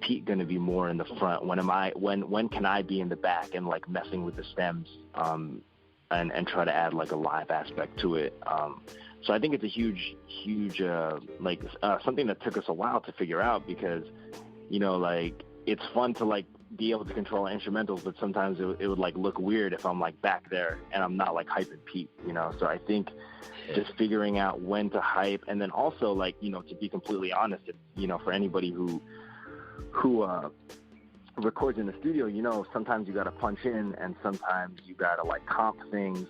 Pete going to be more in the front? When can I be in the back and like messing with the stems and try to add like a live aspect to it? So I think it's a huge something that took us a while to figure out because, like it's fun to like be able to control instrumentals, but sometimes it would like look weird if I'm like back there and I'm not like hyping Pete, So I think just figuring out when to hype, and then also like, to be completely honest, for anybody who records in the studio, sometimes you got to punch in and sometimes you got to like comp things.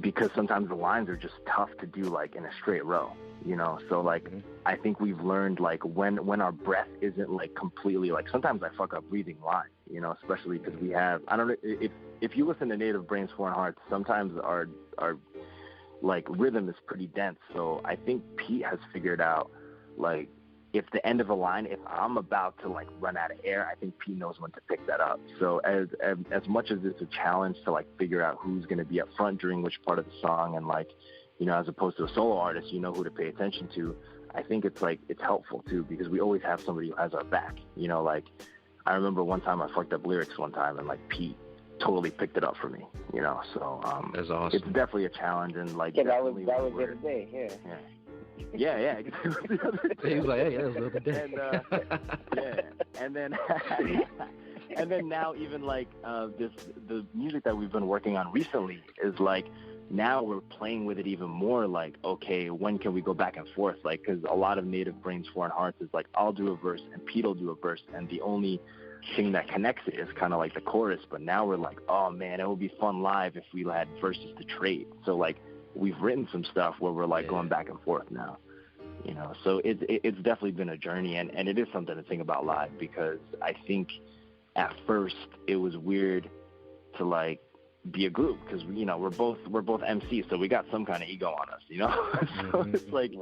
Because sometimes the lines are just tough to do like in a straight row, so like I think we've learned like when our breath isn't like completely like sometimes I fuck up breathing live, especially because we have, I don't know if you listen to Native Brains Foreign Hearts, sometimes our like rhythm is pretty dense. So I think Pete has figured out like if the end of a line, if I'm about to like run out of air, I think Pete knows when to pick that up. So as much as it's a challenge to like figure out who's going to be up front during which part of the song, and like, as opposed to a solo artist, who to pay attention to, I think it's like, it's helpful too, because we always have somebody who has our back, like I remember one time I fucked up lyrics one time and like Pete totally picked it up for me, so that's awesome. It's definitely a challenge, and like, that was the other day, Yeah. He was like, hey, that was the other day. And then now even like the music that we've been working on recently is like, now we're playing with it even more. Like, okay, when can we go back and forth? Like, because a lot of Native Brains Foreign Hearts is like, I'll do a verse and Pete will do a verse, and the only thing that connects it is kind of like the chorus. But now we're like, oh man, it would be fun live if we had verses to trade. So like, we've written some stuff where we're like going back and forth now, so it's definitely been a journey, and it is something to think about live, because I think at first it was weird to like be a group, because we're both MCs, so we got some kind of ego on us, so it's like,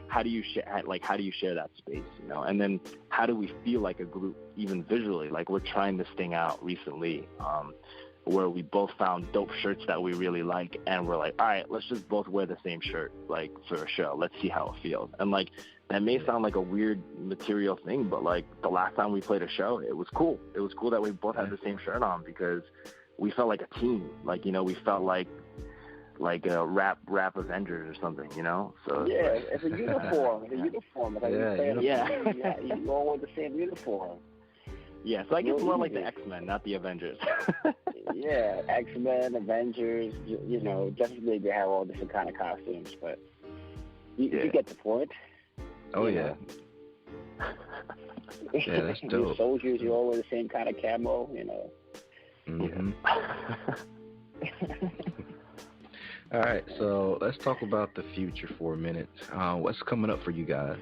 how do you share that space, and then how do we feel like a group even visually? Like, we're trying this thing out recently, where we both found dope shirts that we really like, and we're like, all right, let's just both wear the same shirt, like, for a show. Let's see how it feels. And like, that may sound like a weird material thing, but like, the last time we played a show, it was cool. It was cool that we both had the same shirt on, because we felt like a team. Like, we felt like a rap Avengers or something, So yeah, it's a uniform. It's a uniform. Like you all wear the same uniform. Yeah, so I guess more like the X-Men, not the Avengers. Yeah, X-Men, Avengers, definitely they have all different kind of costumes, but you get the point. Oh, yeah. Yeah, that's dope. Soldiers, you all wear the same kind of camo, Mm-hmm. All right, so let's talk about the future for a minute. What's coming up for you guys?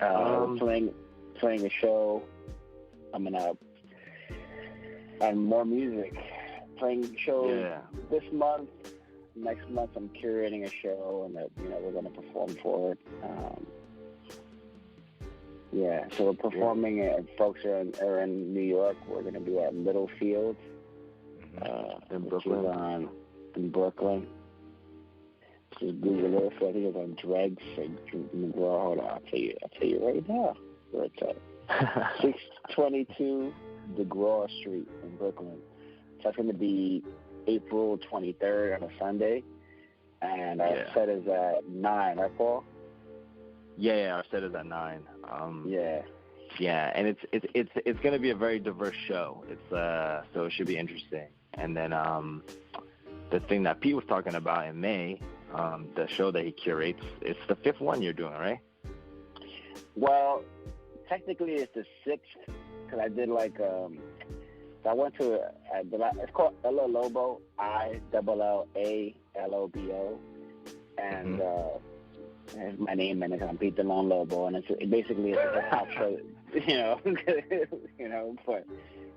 Playing a show coming up, and more music. Playing shows this month. Next month, I'm curating a show, and that we're going to perform for it. So we're performing it. Folks are in New York. We're going to be at Littlefield in Brooklyn. In Brooklyn. Just Google it. I think it's on Dregs. Hold on, I'll tell you right now where it's at. 622 DeGraw Street in Brooklyn. So that's going to be April 23rd on a Sunday, and our set is at 9. Right, Paul? Yeah, our set is at 9. And it's going to be a very diverse show. It's so it should be interesting. And then the thing that Pete was talking about in May, the show that he curates, it's the 5th one you're doing, right? Well, technically it's the 6th, because I did I went to it's called Ella Lobo, ILLALOBO, and it's my name in it. I'm Pete the Lone Lobo, and it's a hip hop show, but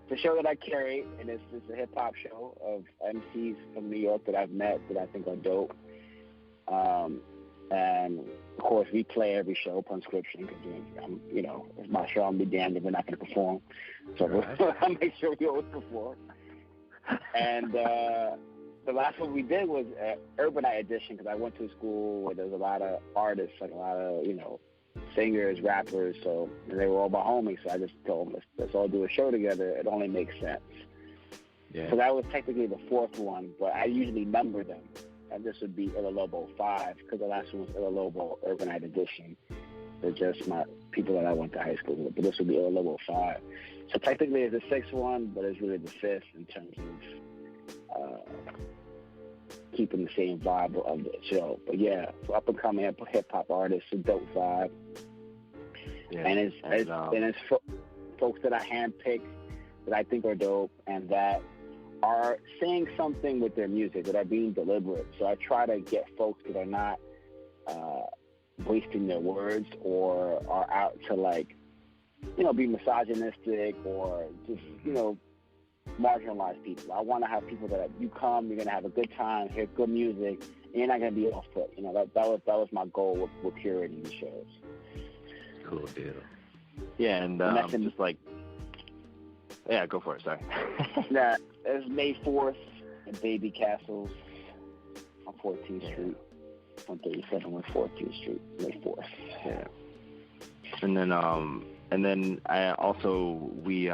it's a show that I curate, and it's just a hip hop show of MCs from New York that I've met that I think are dope. And of course, we play every show, Punskription, because it's my show. I'm be damned if we're not going to perform. So I'll make sure we always perform. And the last one we did was Urbanite Edition, because I went to a school where there's a lot of artists, like a lot of singers, rappers. So they were all my homies. So I just told them let's all do a show together. It only makes sense. Yeah. So that was technically the 4th one, but I usually number them. And this would be Illa Lobo 5, because the last one was Illa Lobo Urbanite Edition. They're just my people that I went to high school with. But this would be Illa Lobo 5. So technically it's the 6th one, but it's really the 5th in terms of keeping the same vibe of the show. But yeah, so up and coming hip hop artists, a dope vibe. Yeah, and it's folks that I handpicked that I think are dope and that are saying something with their music, that are being deliberate. So I try to get folks that are not wasting their words or are out to be misogynistic or just, marginalize people. I want to have people that you come, you're going to have a good time, hear good music, and you're not going to be off put. That was my goal with curating the shows. Cool deal. Yeah, and just go for it, sorry. Yeah, it's May 4th at Baby Castles on 14th Street, 137 West 14th Street, May 4th. Yeah. And then I also, we,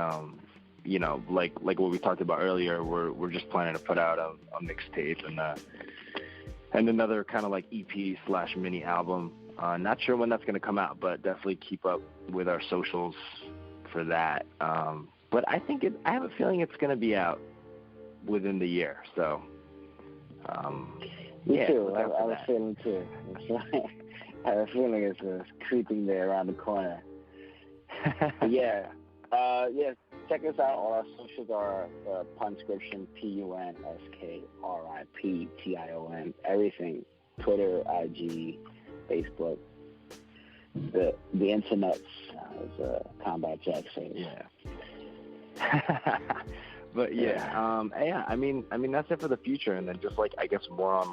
like what we talked about earlier, we're just planning to put out a mixtape and another kind of EP / mini album. Not sure when that's going to come out, but definitely keep up with our socials for that. But I have a feeling it's going to be out within the year. So, Me too. I was feeling too. I have a feeling it's creeping there around the corner. Yeah. Check us out. All our socials are Punskription, PUNSKRIPTION. Everything. Twitter, IG, Facebook. The internets, as Combat Jack says. Yeah. But I mean that's it for the future, and then just I guess more on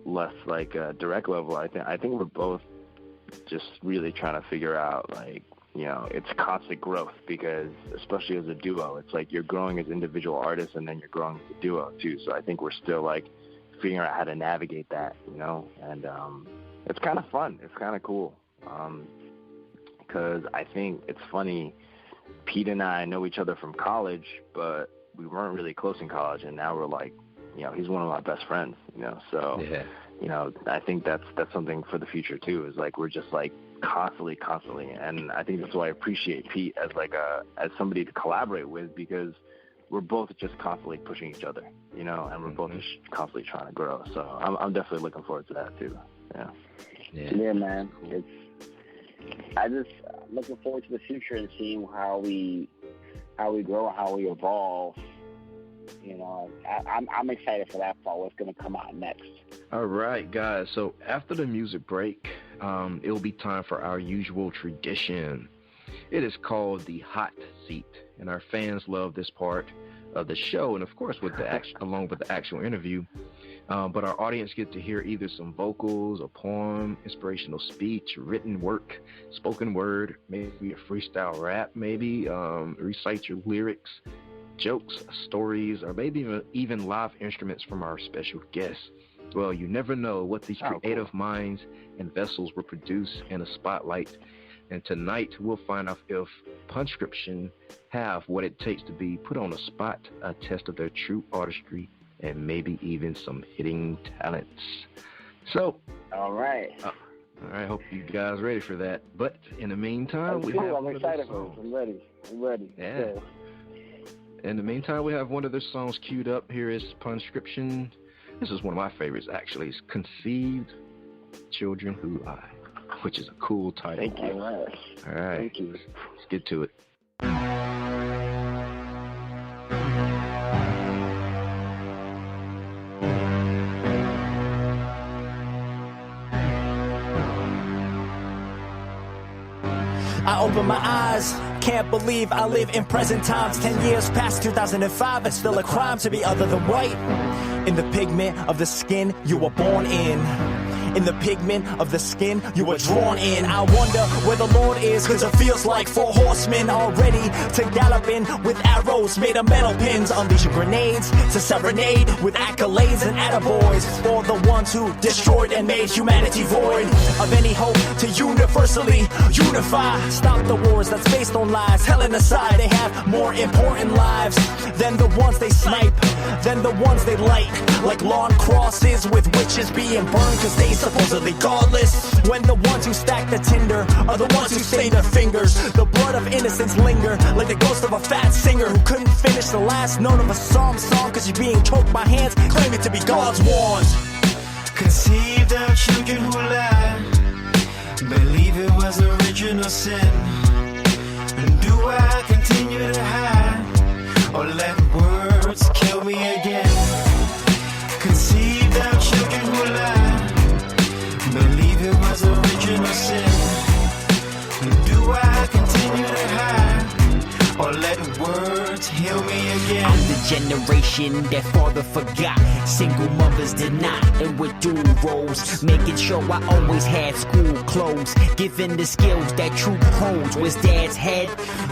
less a direct level. I think we're both just really trying to figure out it's constant growth, because especially as a duo, it's you're growing as individual artists and then you're growing as a duo too. So I think we're still figuring out how to navigate that, and it's kind of fun. It's kind of cool, because I think it's funny. Pete and I know each other from college, but we weren't really close in college, and now we're he's one of my best friends, so I think that's something for the future too, is we're just constantly, and I think that's why I appreciate Pete as somebody to collaborate with, because we're both just constantly pushing each other, and we're both just constantly trying to grow. So I'm definitely looking forward to that too. Yeah, man. I'm looking forward to the future and seeing how we grow, how we evolve. I'm excited for that part. What's going to come out next? All right, guys. So after the music break, it will be time for our usual tradition. It is called the hot seat, and our fans love this part of the show, and of course with the along with the actual interview. But our audience get to hear either some vocals, a poem, inspirational speech, written work, spoken word, maybe a freestyle rap, maybe recite your lyrics, jokes, stories, or maybe even live instruments from our special guests. Well, you never know what these creative minds and vessels will produce in a spotlight. And tonight we'll find out if Punskription have what it takes to be put on a spot, a test of their true artistry, and maybe even some hidden talents. So, all right. Hope you guys ready for that. But in the meantime, I'm excited for it. I'm ready. Yeah. So. In the meantime, we have one of their songs queued up. Here is Punskription. This is one of my favorites, actually. It's Conceived Children Who Lie, which is a cool title. Thank you. All right. Thank you. Let's get to it. I open my eyes, can't believe I live in present times. 10 years past 2005, it's still a crime to be other than white. In the pigment of the skin you were born in. In the pigment of the skin you were drawn in. I wonder where the Lord is, cause it feels like 4 horsemen are ready to gallop in with arrows made of metal pins. Unleashing grenades to serenade with accolades and attaboys for the ones who destroyed and made humanity void of any hope to universally unify. Stop the wars that's based on lies. Helen aside, they have more important lives than the ones they snipe, than the ones they light. Like lawn crosses with witches being burned cause they supposedly godless, when the ones who stack the tinder are the ones who stain their fingers. The blood of innocence linger like the ghost of a fat singer who couldn't finish the last note of a song cause you're being choked by hands claiming to be God's wands. Conceived of children who lie, believe it was original sin. And do I continue to hide, or let words kill me again? Conceived of children who lie, believe it was original sin. And do I continue to hide, or let words heal me again? I'm the generation that father forgot, single mothers did not, and with dual roles, making sure I always had school clothes, given the skills that truth holds. Was dad's head?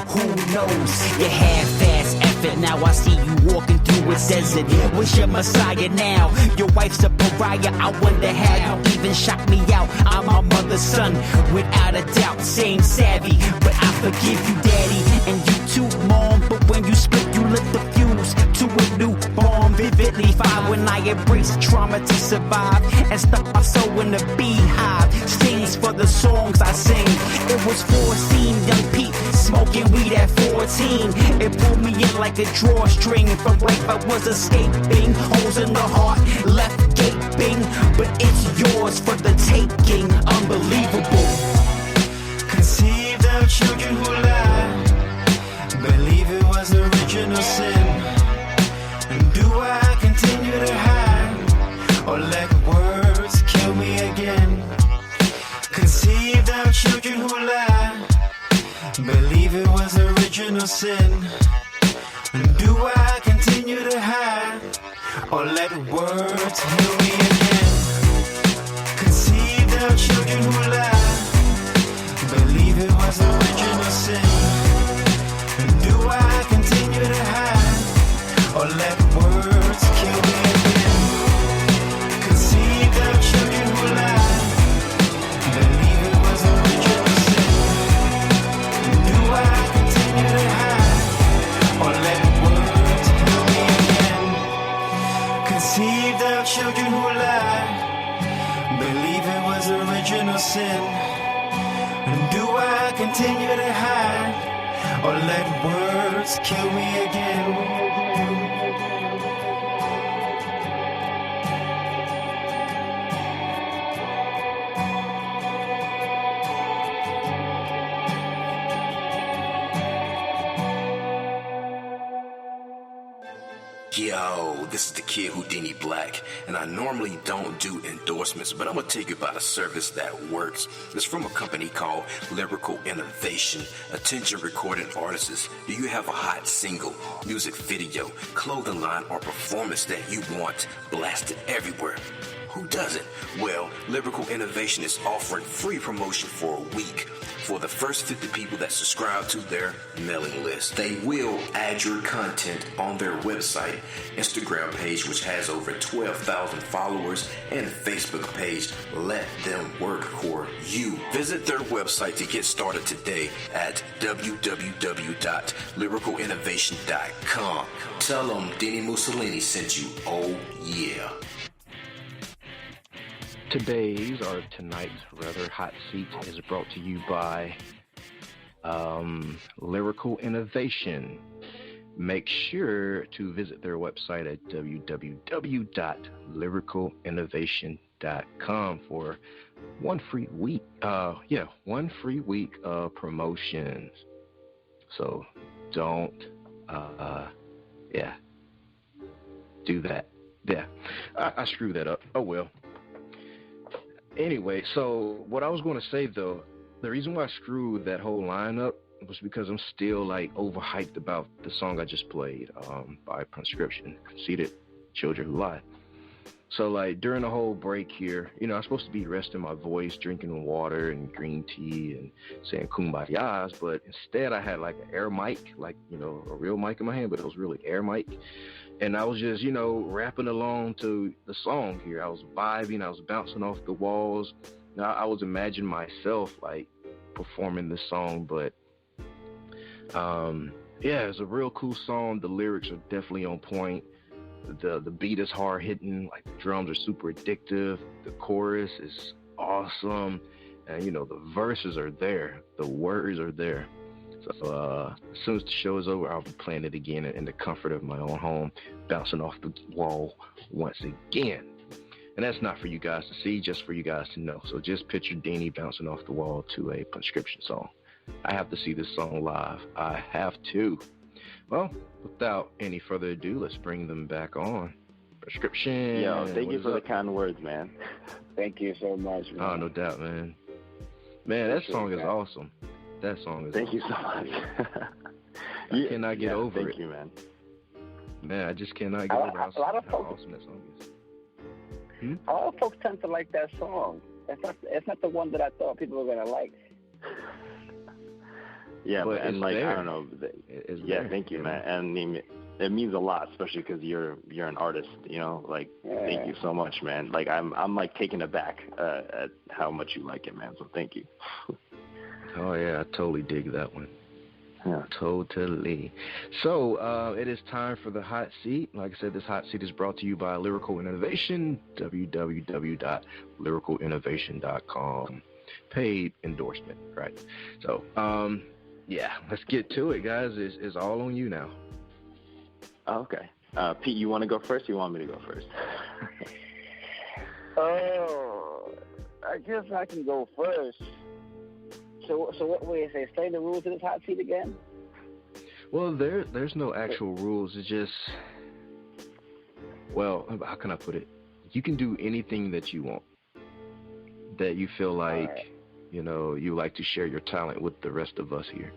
Who knows? You half-ass effort, now I see you walking through a desert. What's your messiah now? Your wife's a pariah, I wonder how you even shock me out. I'm my mother's son, without a doubt, same savvy, but I forgive you daddy, and you too mom, but when you split you lit the fuse to a new bomb. Vividly fire when I embrace trauma to survive, and stuck my soul in a beehive. Stings for the songs I sing. It was 14, young Pete, smoking weed at 14. It pulled me in like a drawstring, from life I was escaping. Holes in the heart, left gaping, but it's yours for the taking. Unbelievable. Conceived of children who lie, believe it was original sin. And do I continue to hide, or let words kill me again? Conceived of children who lie, believe it was original sin. And do I continue to hide, or let words heal me again? Conceived of children who lie, believe it was original sin. And do I continue to hide, or let words kill me again? Conceived of children who lie, believe it was original sin. And do I continue to hide, or let words heal me again? Conceived of children who lie, believe it was original sin. And do I continue to hide, or let words kill me again? Yo, this is the kid Houdini Black, and I normally don't do endorsements, but I'm going to tell you about a service that works. It's from a company called Lyrical Innovation. Attention recording artists, do you have a hot single, music video, clothing line, or performance that you want blasted everywhere? Who doesn't? Well, Lyrical Innovation is offering free promotion for a week for the first 50 people that subscribe to their mailing list. They will add your content on their website, Instagram page, which has over 12,000 followers, and Facebook page. Let them work for you. Visit their website to get started today at www.lyricalinnovation.com. Tell them Denny Mussolini sent you. Oh, yeah. Tonight's hot seat is brought to you by Lyrical Innovation. Make sure to visit their website at www.lyricalinnovation.com for one free week of promotions. So don't do that. Yeah, I screwed that up. Oh well. Anyway, so what I was going to say, though, the reason why I screwed that whole line up was because I'm still, overhyped about the song I just played by Punskription, Conceited Children Who Lie. So, during the whole break here, I'm supposed to be resting my voice, drinking water and green tea and saying kumbayas, but instead I had, an air mic, a real mic in my hand, but it was really air mic. And I was just, rapping along to the song here. I was vibing. I was bouncing off the walls. I was imagining myself, performing this song. But, it's a real cool song. The lyrics are definitely on point. The beat is hard-hitting. The drums are super addictive. The chorus is awesome. And, the verses are there. The words are there. So as soon as the show is over, I'll be playing it again in the comfort of my own home, bouncing off the wall once again. And that's not for you guys to see, just for you guys to know. So just picture Deanie bouncing off the wall to a Punskription song. I have to see this song live. I have to. Well, without any further ado, let's bring them back on. Punskription. Yo, thank you for the kind words, man. Thank you so much, man. Oh, no doubt, man. Man, that song is awesome. That song is Thank you so much. I cannot get over it. Thank you, man. Man, I just cannot get over how awesome that song is. A lot of folks tend to like that song. It's not the one that I thought people were going to like. Yeah, but and there. I don't know. Thank you, man. And it means a lot, especially because you're an artist. Thank you so much, man. I'm taken aback at how much you like it, man. So thank you. Oh, yeah, I totally dig that one. Yeah. Totally. So, it is time for the hot seat. Like I said, this hot seat is brought to you by Lyrical Innovation, www.lyricalinnovation.com. Paid endorsement, right? So, let's get to it, guys. It's all on you now. Okay. Pete, you want to go first or you want me to go first? I guess I can go first. So what would you say? Explain the rules of this hot seat again? Well, there's no actual rules. It's just, how can I put it? You can do anything that you want, that you feel like, you like to share your talent with the rest of us here.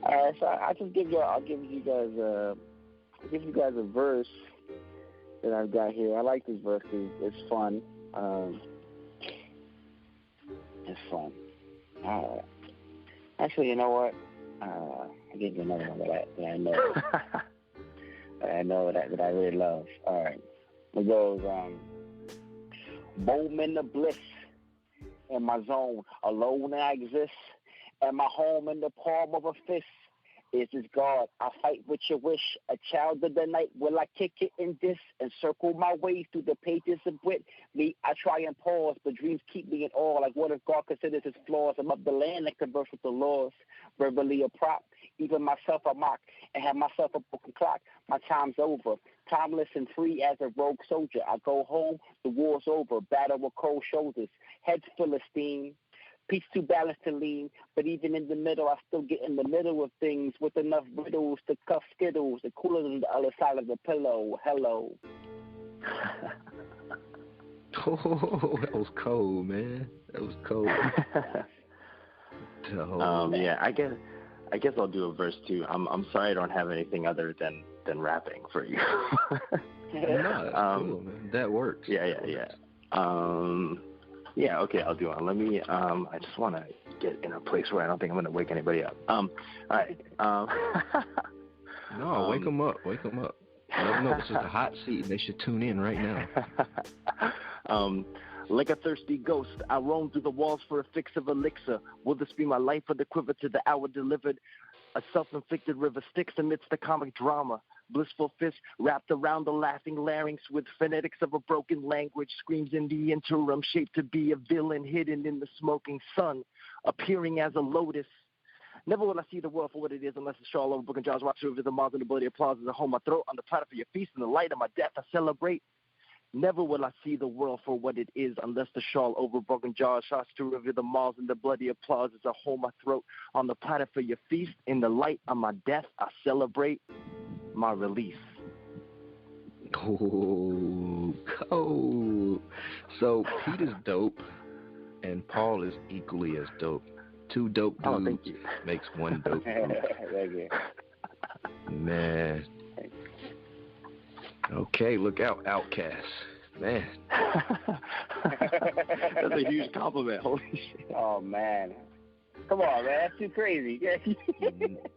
All right, so I'll give you guys a verse that I've got here. I like this verse because it's fun. It's fun. All right. Actually, you know what? I'll give you another one that I know. that I really love. All right. It goes, moment of bliss in my zone. Alone I exist. And my home in the palm of a fist. Is this God? I fight with your wish. A child of the night, will I kick it in this and circle my way through the pages of wit? Me, I try and pause, but dreams keep me in awe. Like what if God considers his flaws? I'm up the land and converse with the laws. Verbally a prop, even myself I mock, and have myself a broken clock. My time's over. Timeless and free as a rogue soldier. I go home, the war's over. Battle with cold shoulders. Heads full of steam. Peace too balanced to lean, but even in the middle, I still get in the middle of things with enough riddles to cuff skittles and cooler than the other side of the pillow. Hello. Oh, that was cold, man. That was cold. Yeah, I guess I'll do a verse too. I'm sorry I don't have anything other than rapping for you. No, that's cool, man. That works. Yeah. Yeah, okay, I'll do it. Let me, I just want to get in a place where I don't think I'm going to wake anybody up. All right. No, wake them up. Wake them up. Let them know this is a hot seat. They should tune in right now. Like a thirsty ghost, I roam through the walls for a fix of elixir. Will this be my life or the quiver to the hour delivered? A self-inflicted river sticks amidst the comic drama. Blissful fist wrapped around the laughing larynx with phonetics of a broken language screams in the interim, shaped to be a villain hidden in the smoking sun, appearing as a lotus. Never will I see the world for what it is unless it's shawl over broken jaws, watch over the mouths and the bloody applause as I hold my throat on the platter for your feast in the light of my death I celebrate. Never will I see the world for what it is unless the shawl over broken jaws shots to reveal the mauls and the bloody applause as I hold my throat on the platter for your feast. In the light of my death, I celebrate my release. Oh, cold. So Pete is dope, and Paul is equally as dope. Two dope dudes makes one dope group. Thank you. Man. Okay, look out, Outcast. Man. That's a huge compliment. Holy shit. Oh, man. Come on, man. That's too crazy.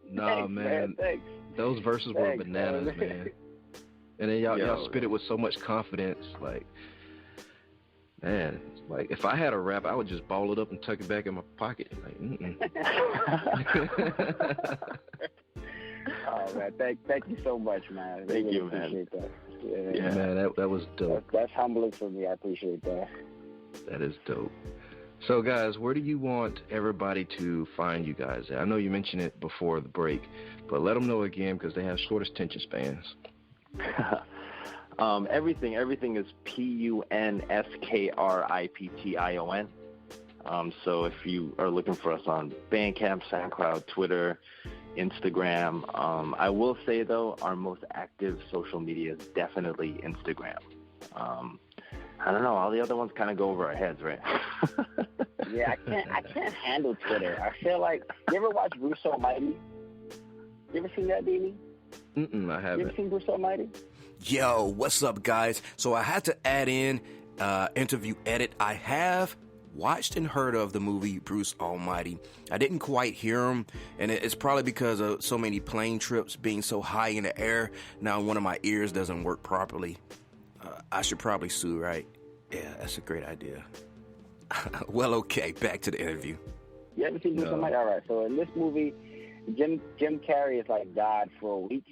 Nah, Thanks, man. Thanks. Those verses were bananas, man. And then y'all spit it with so much confidence. Like, man, like if I had a rap, I would just ball it up and tuck it back in my pocket. Like, Oh, man, thank you so much, man. Thank you, man. Appreciate that. Yeah, man, that was dope. That's humbling for me. I appreciate that. That is dope. So, guys, where do you want everybody to find you guys at? I know you mentioned it before the break, but let them know again because they have shortest attention spans. Everything is PUNSKRIPTION. So if you are looking for us on Bandcamp, SoundCloud, Twitter, Instagram, I will say though our most active social media is definitely Instagram. I don't know, all the other ones kind of go over our heads, right? Yeah, I can't handle Twitter. I feel like, you ever watch Bruce Almighty? You ever seen that, Beanie? I haven't. You ever seen Bruce Almighty? Yo, what's up, guys? So I had to add in interview edit. I have watched and heard of the movie Bruce Almighty. I didn't quite hear him, and it's probably because of so many plane trips being so high in the air. Now one of my ears doesn't work properly. I should probably sue, right? Yeah, that's a great idea. Well, okay, back to the interview. You ever seen Bruce Almighty? All right, so in this movie, Jim Carrey is like God for a week,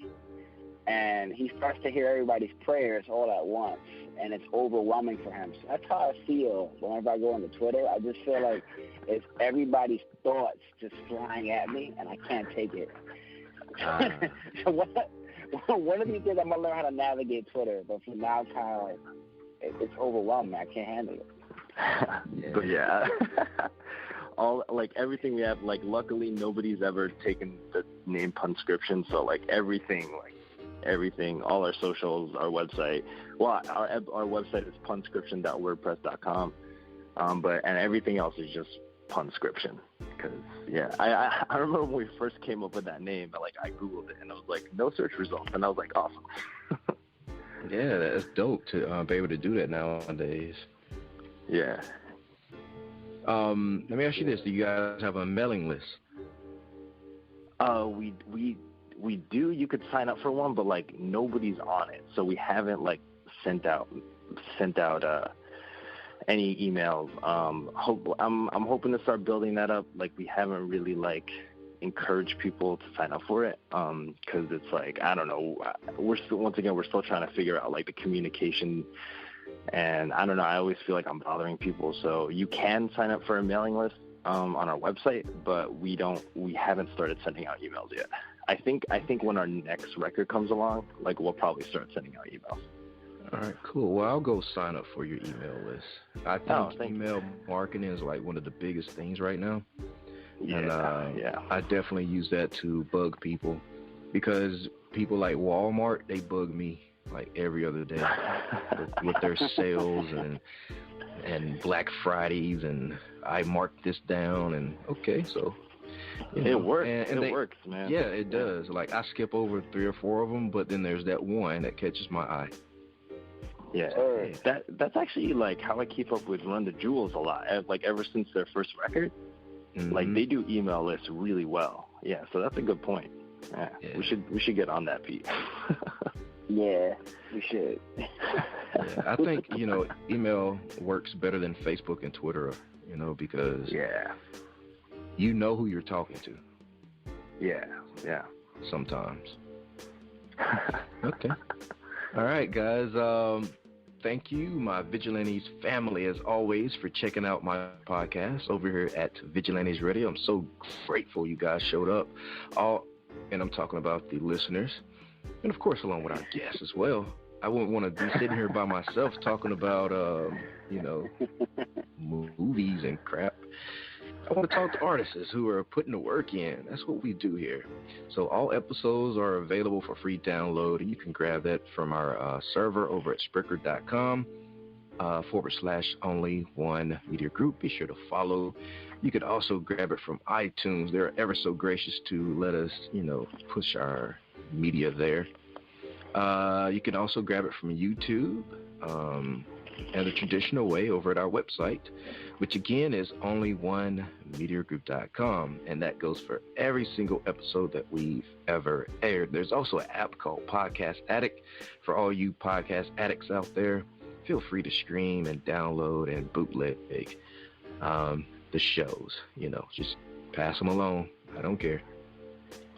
and he starts to hear everybody's prayers all at once, and it's overwhelming for him. So that's how I feel whenever I go on Twitter. I just feel like it's everybody's thoughts just flying at me, and I can't take it. So one of these days I'm going to learn how to navigate Twitter, but for now, it's kind of like, it's overwhelming. I can't handle it. But yeah. All like everything we have, like luckily nobody's ever taken the name Punskription, so like everything, all our socials, our website. Well, our website is punskription.wordpress.com, and everything else is just Punskription. Because yeah, I remember when we first came up with that name, like I googled it and I was like, no search results, and I was like, awesome. Yeah, that's dope to be able to do that nowadays. Yeah. Let me ask you this: do you guys have a mailing list? We do. You could sign up for one, but like nobody's on it, so we haven't like sent out any emails. I'm hoping to start building that up. Like we haven't really like encouraged people to sign up for it, because it's like I don't know. We're still trying to figure out like the communication. And I don't know, I always feel like I'm bothering people. So you can sign up for a mailing list on our website, but we haven't started sending out emails yet. I think when our next record comes along, like we'll probably start sending out emails. All right, cool. Well, I'll go sign up for your email list. I think email marketing is like one of the biggest things right now. Yeah, and I definitely use that to bug people, because people like Walmart, they bug me like every other day with their sales and Black Fridays, and I marked this down, and okay, so it works. And it works, man. Yeah, it does. Like, I skip over 3 or 4 of them, but then there's that one that catches my eye. Yeah, that's actually like how I keep up with Run the Jewels a lot. Like, ever since their first record, like, they do email lists really well. Yeah, so that's a good point. Yeah. We should get on that, Pete. Yeah, we should. I think, email works better than Facebook and Twitter, because you know who you're talking to. Yeah. Sometimes. Okay. All right, guys. Thank you, my Vigilantes family, as always, for checking out my podcast over here at Vigilantes Radio. I'm so grateful you guys showed up. And I'm talking about the listeners, and of course, along with our guests as well. I wouldn't want to be sitting here by myself talking about, movies and crap. I want to talk to artists who are putting the work in. That's what we do here. So all episodes are available for free download, and you can grab that from our server over at Spreaker.com /only one media group. Be sure to follow. You could also grab it from iTunes. They're ever so gracious to let us, push our media there. You can also grab it from YouTube and the traditional way over at our website, which again is onlyonemediagroup.com, and that goes for every single episode that we've ever aired. There's also an app called Podcast Addict for all you podcast addicts out there. Feel free to stream and download and bootleg the shows. Just pass them along. I don't care.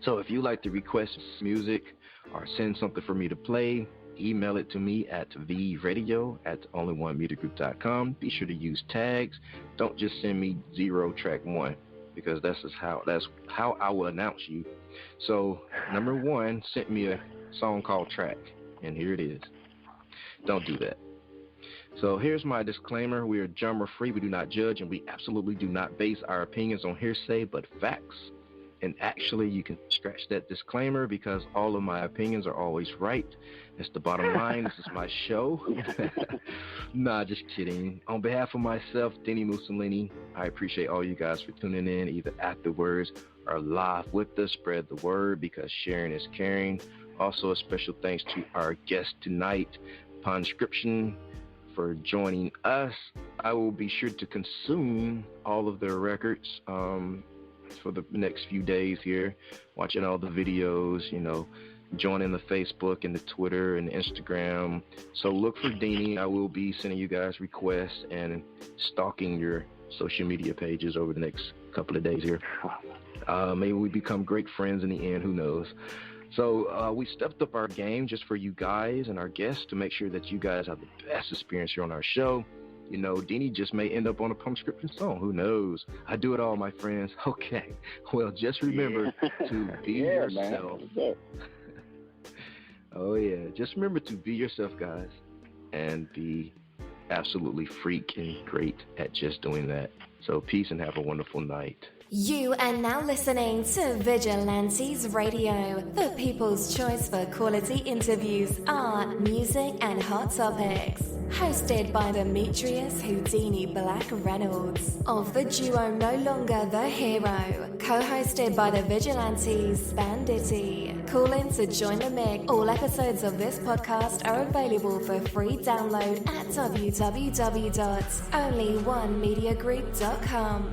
So if you like to request music or send something for me to play, email it to me at vradio@onlyonemediagroup.com. Be sure to use tags. Don't just send me 0 track 1, because that's how I will announce you. So number 1 sent me a song called Track, and here it is. Don't do that. So here's my disclaimer. We are genre free. We do not judge, and we absolutely do not base our opinions on hearsay but facts. And actually, you can scratch that disclaimer, because all of my opinions are always right. That's the bottom line. This is my show. Nah, just kidding. On behalf of myself, Denny Mussolini, I appreciate all you guys for tuning in, either afterwards or live with us. Spread the word, because sharing is caring. Also, a special thanks to our guest tonight, Punskription, for joining us. I will be sure to consume all of their records for the next few days here, watching all the videos, joining the Facebook and the Twitter and the Instagram. So look for Deanie. I will be sending you guys requests and stalking your social media pages over the next couple of days here. Maybe we become great friends in the end, who knows. So we stepped up our game just for you guys and our guests to make sure that you guys have the best experience here on our show. Deanie just may end up on a Punskription song. Who knows? I do it all, my friends. Okay. Well, just remember to be yourself. Oh, yeah. Just remember to be yourself, guys, and be absolutely freaking great at just doing that. So peace and have a wonderful night. You are now listening to Vigilantes Radio, the people's choice for quality interviews, art, music, and hot topics. Hosted by Demetrius Houdini Black Reynolds, of the duo No Longer the Hero. Co-hosted by the Vigilantes Banditti. Call in to join the mix. All episodes of this podcast are available for free download at www.onlyonemediagroup.com.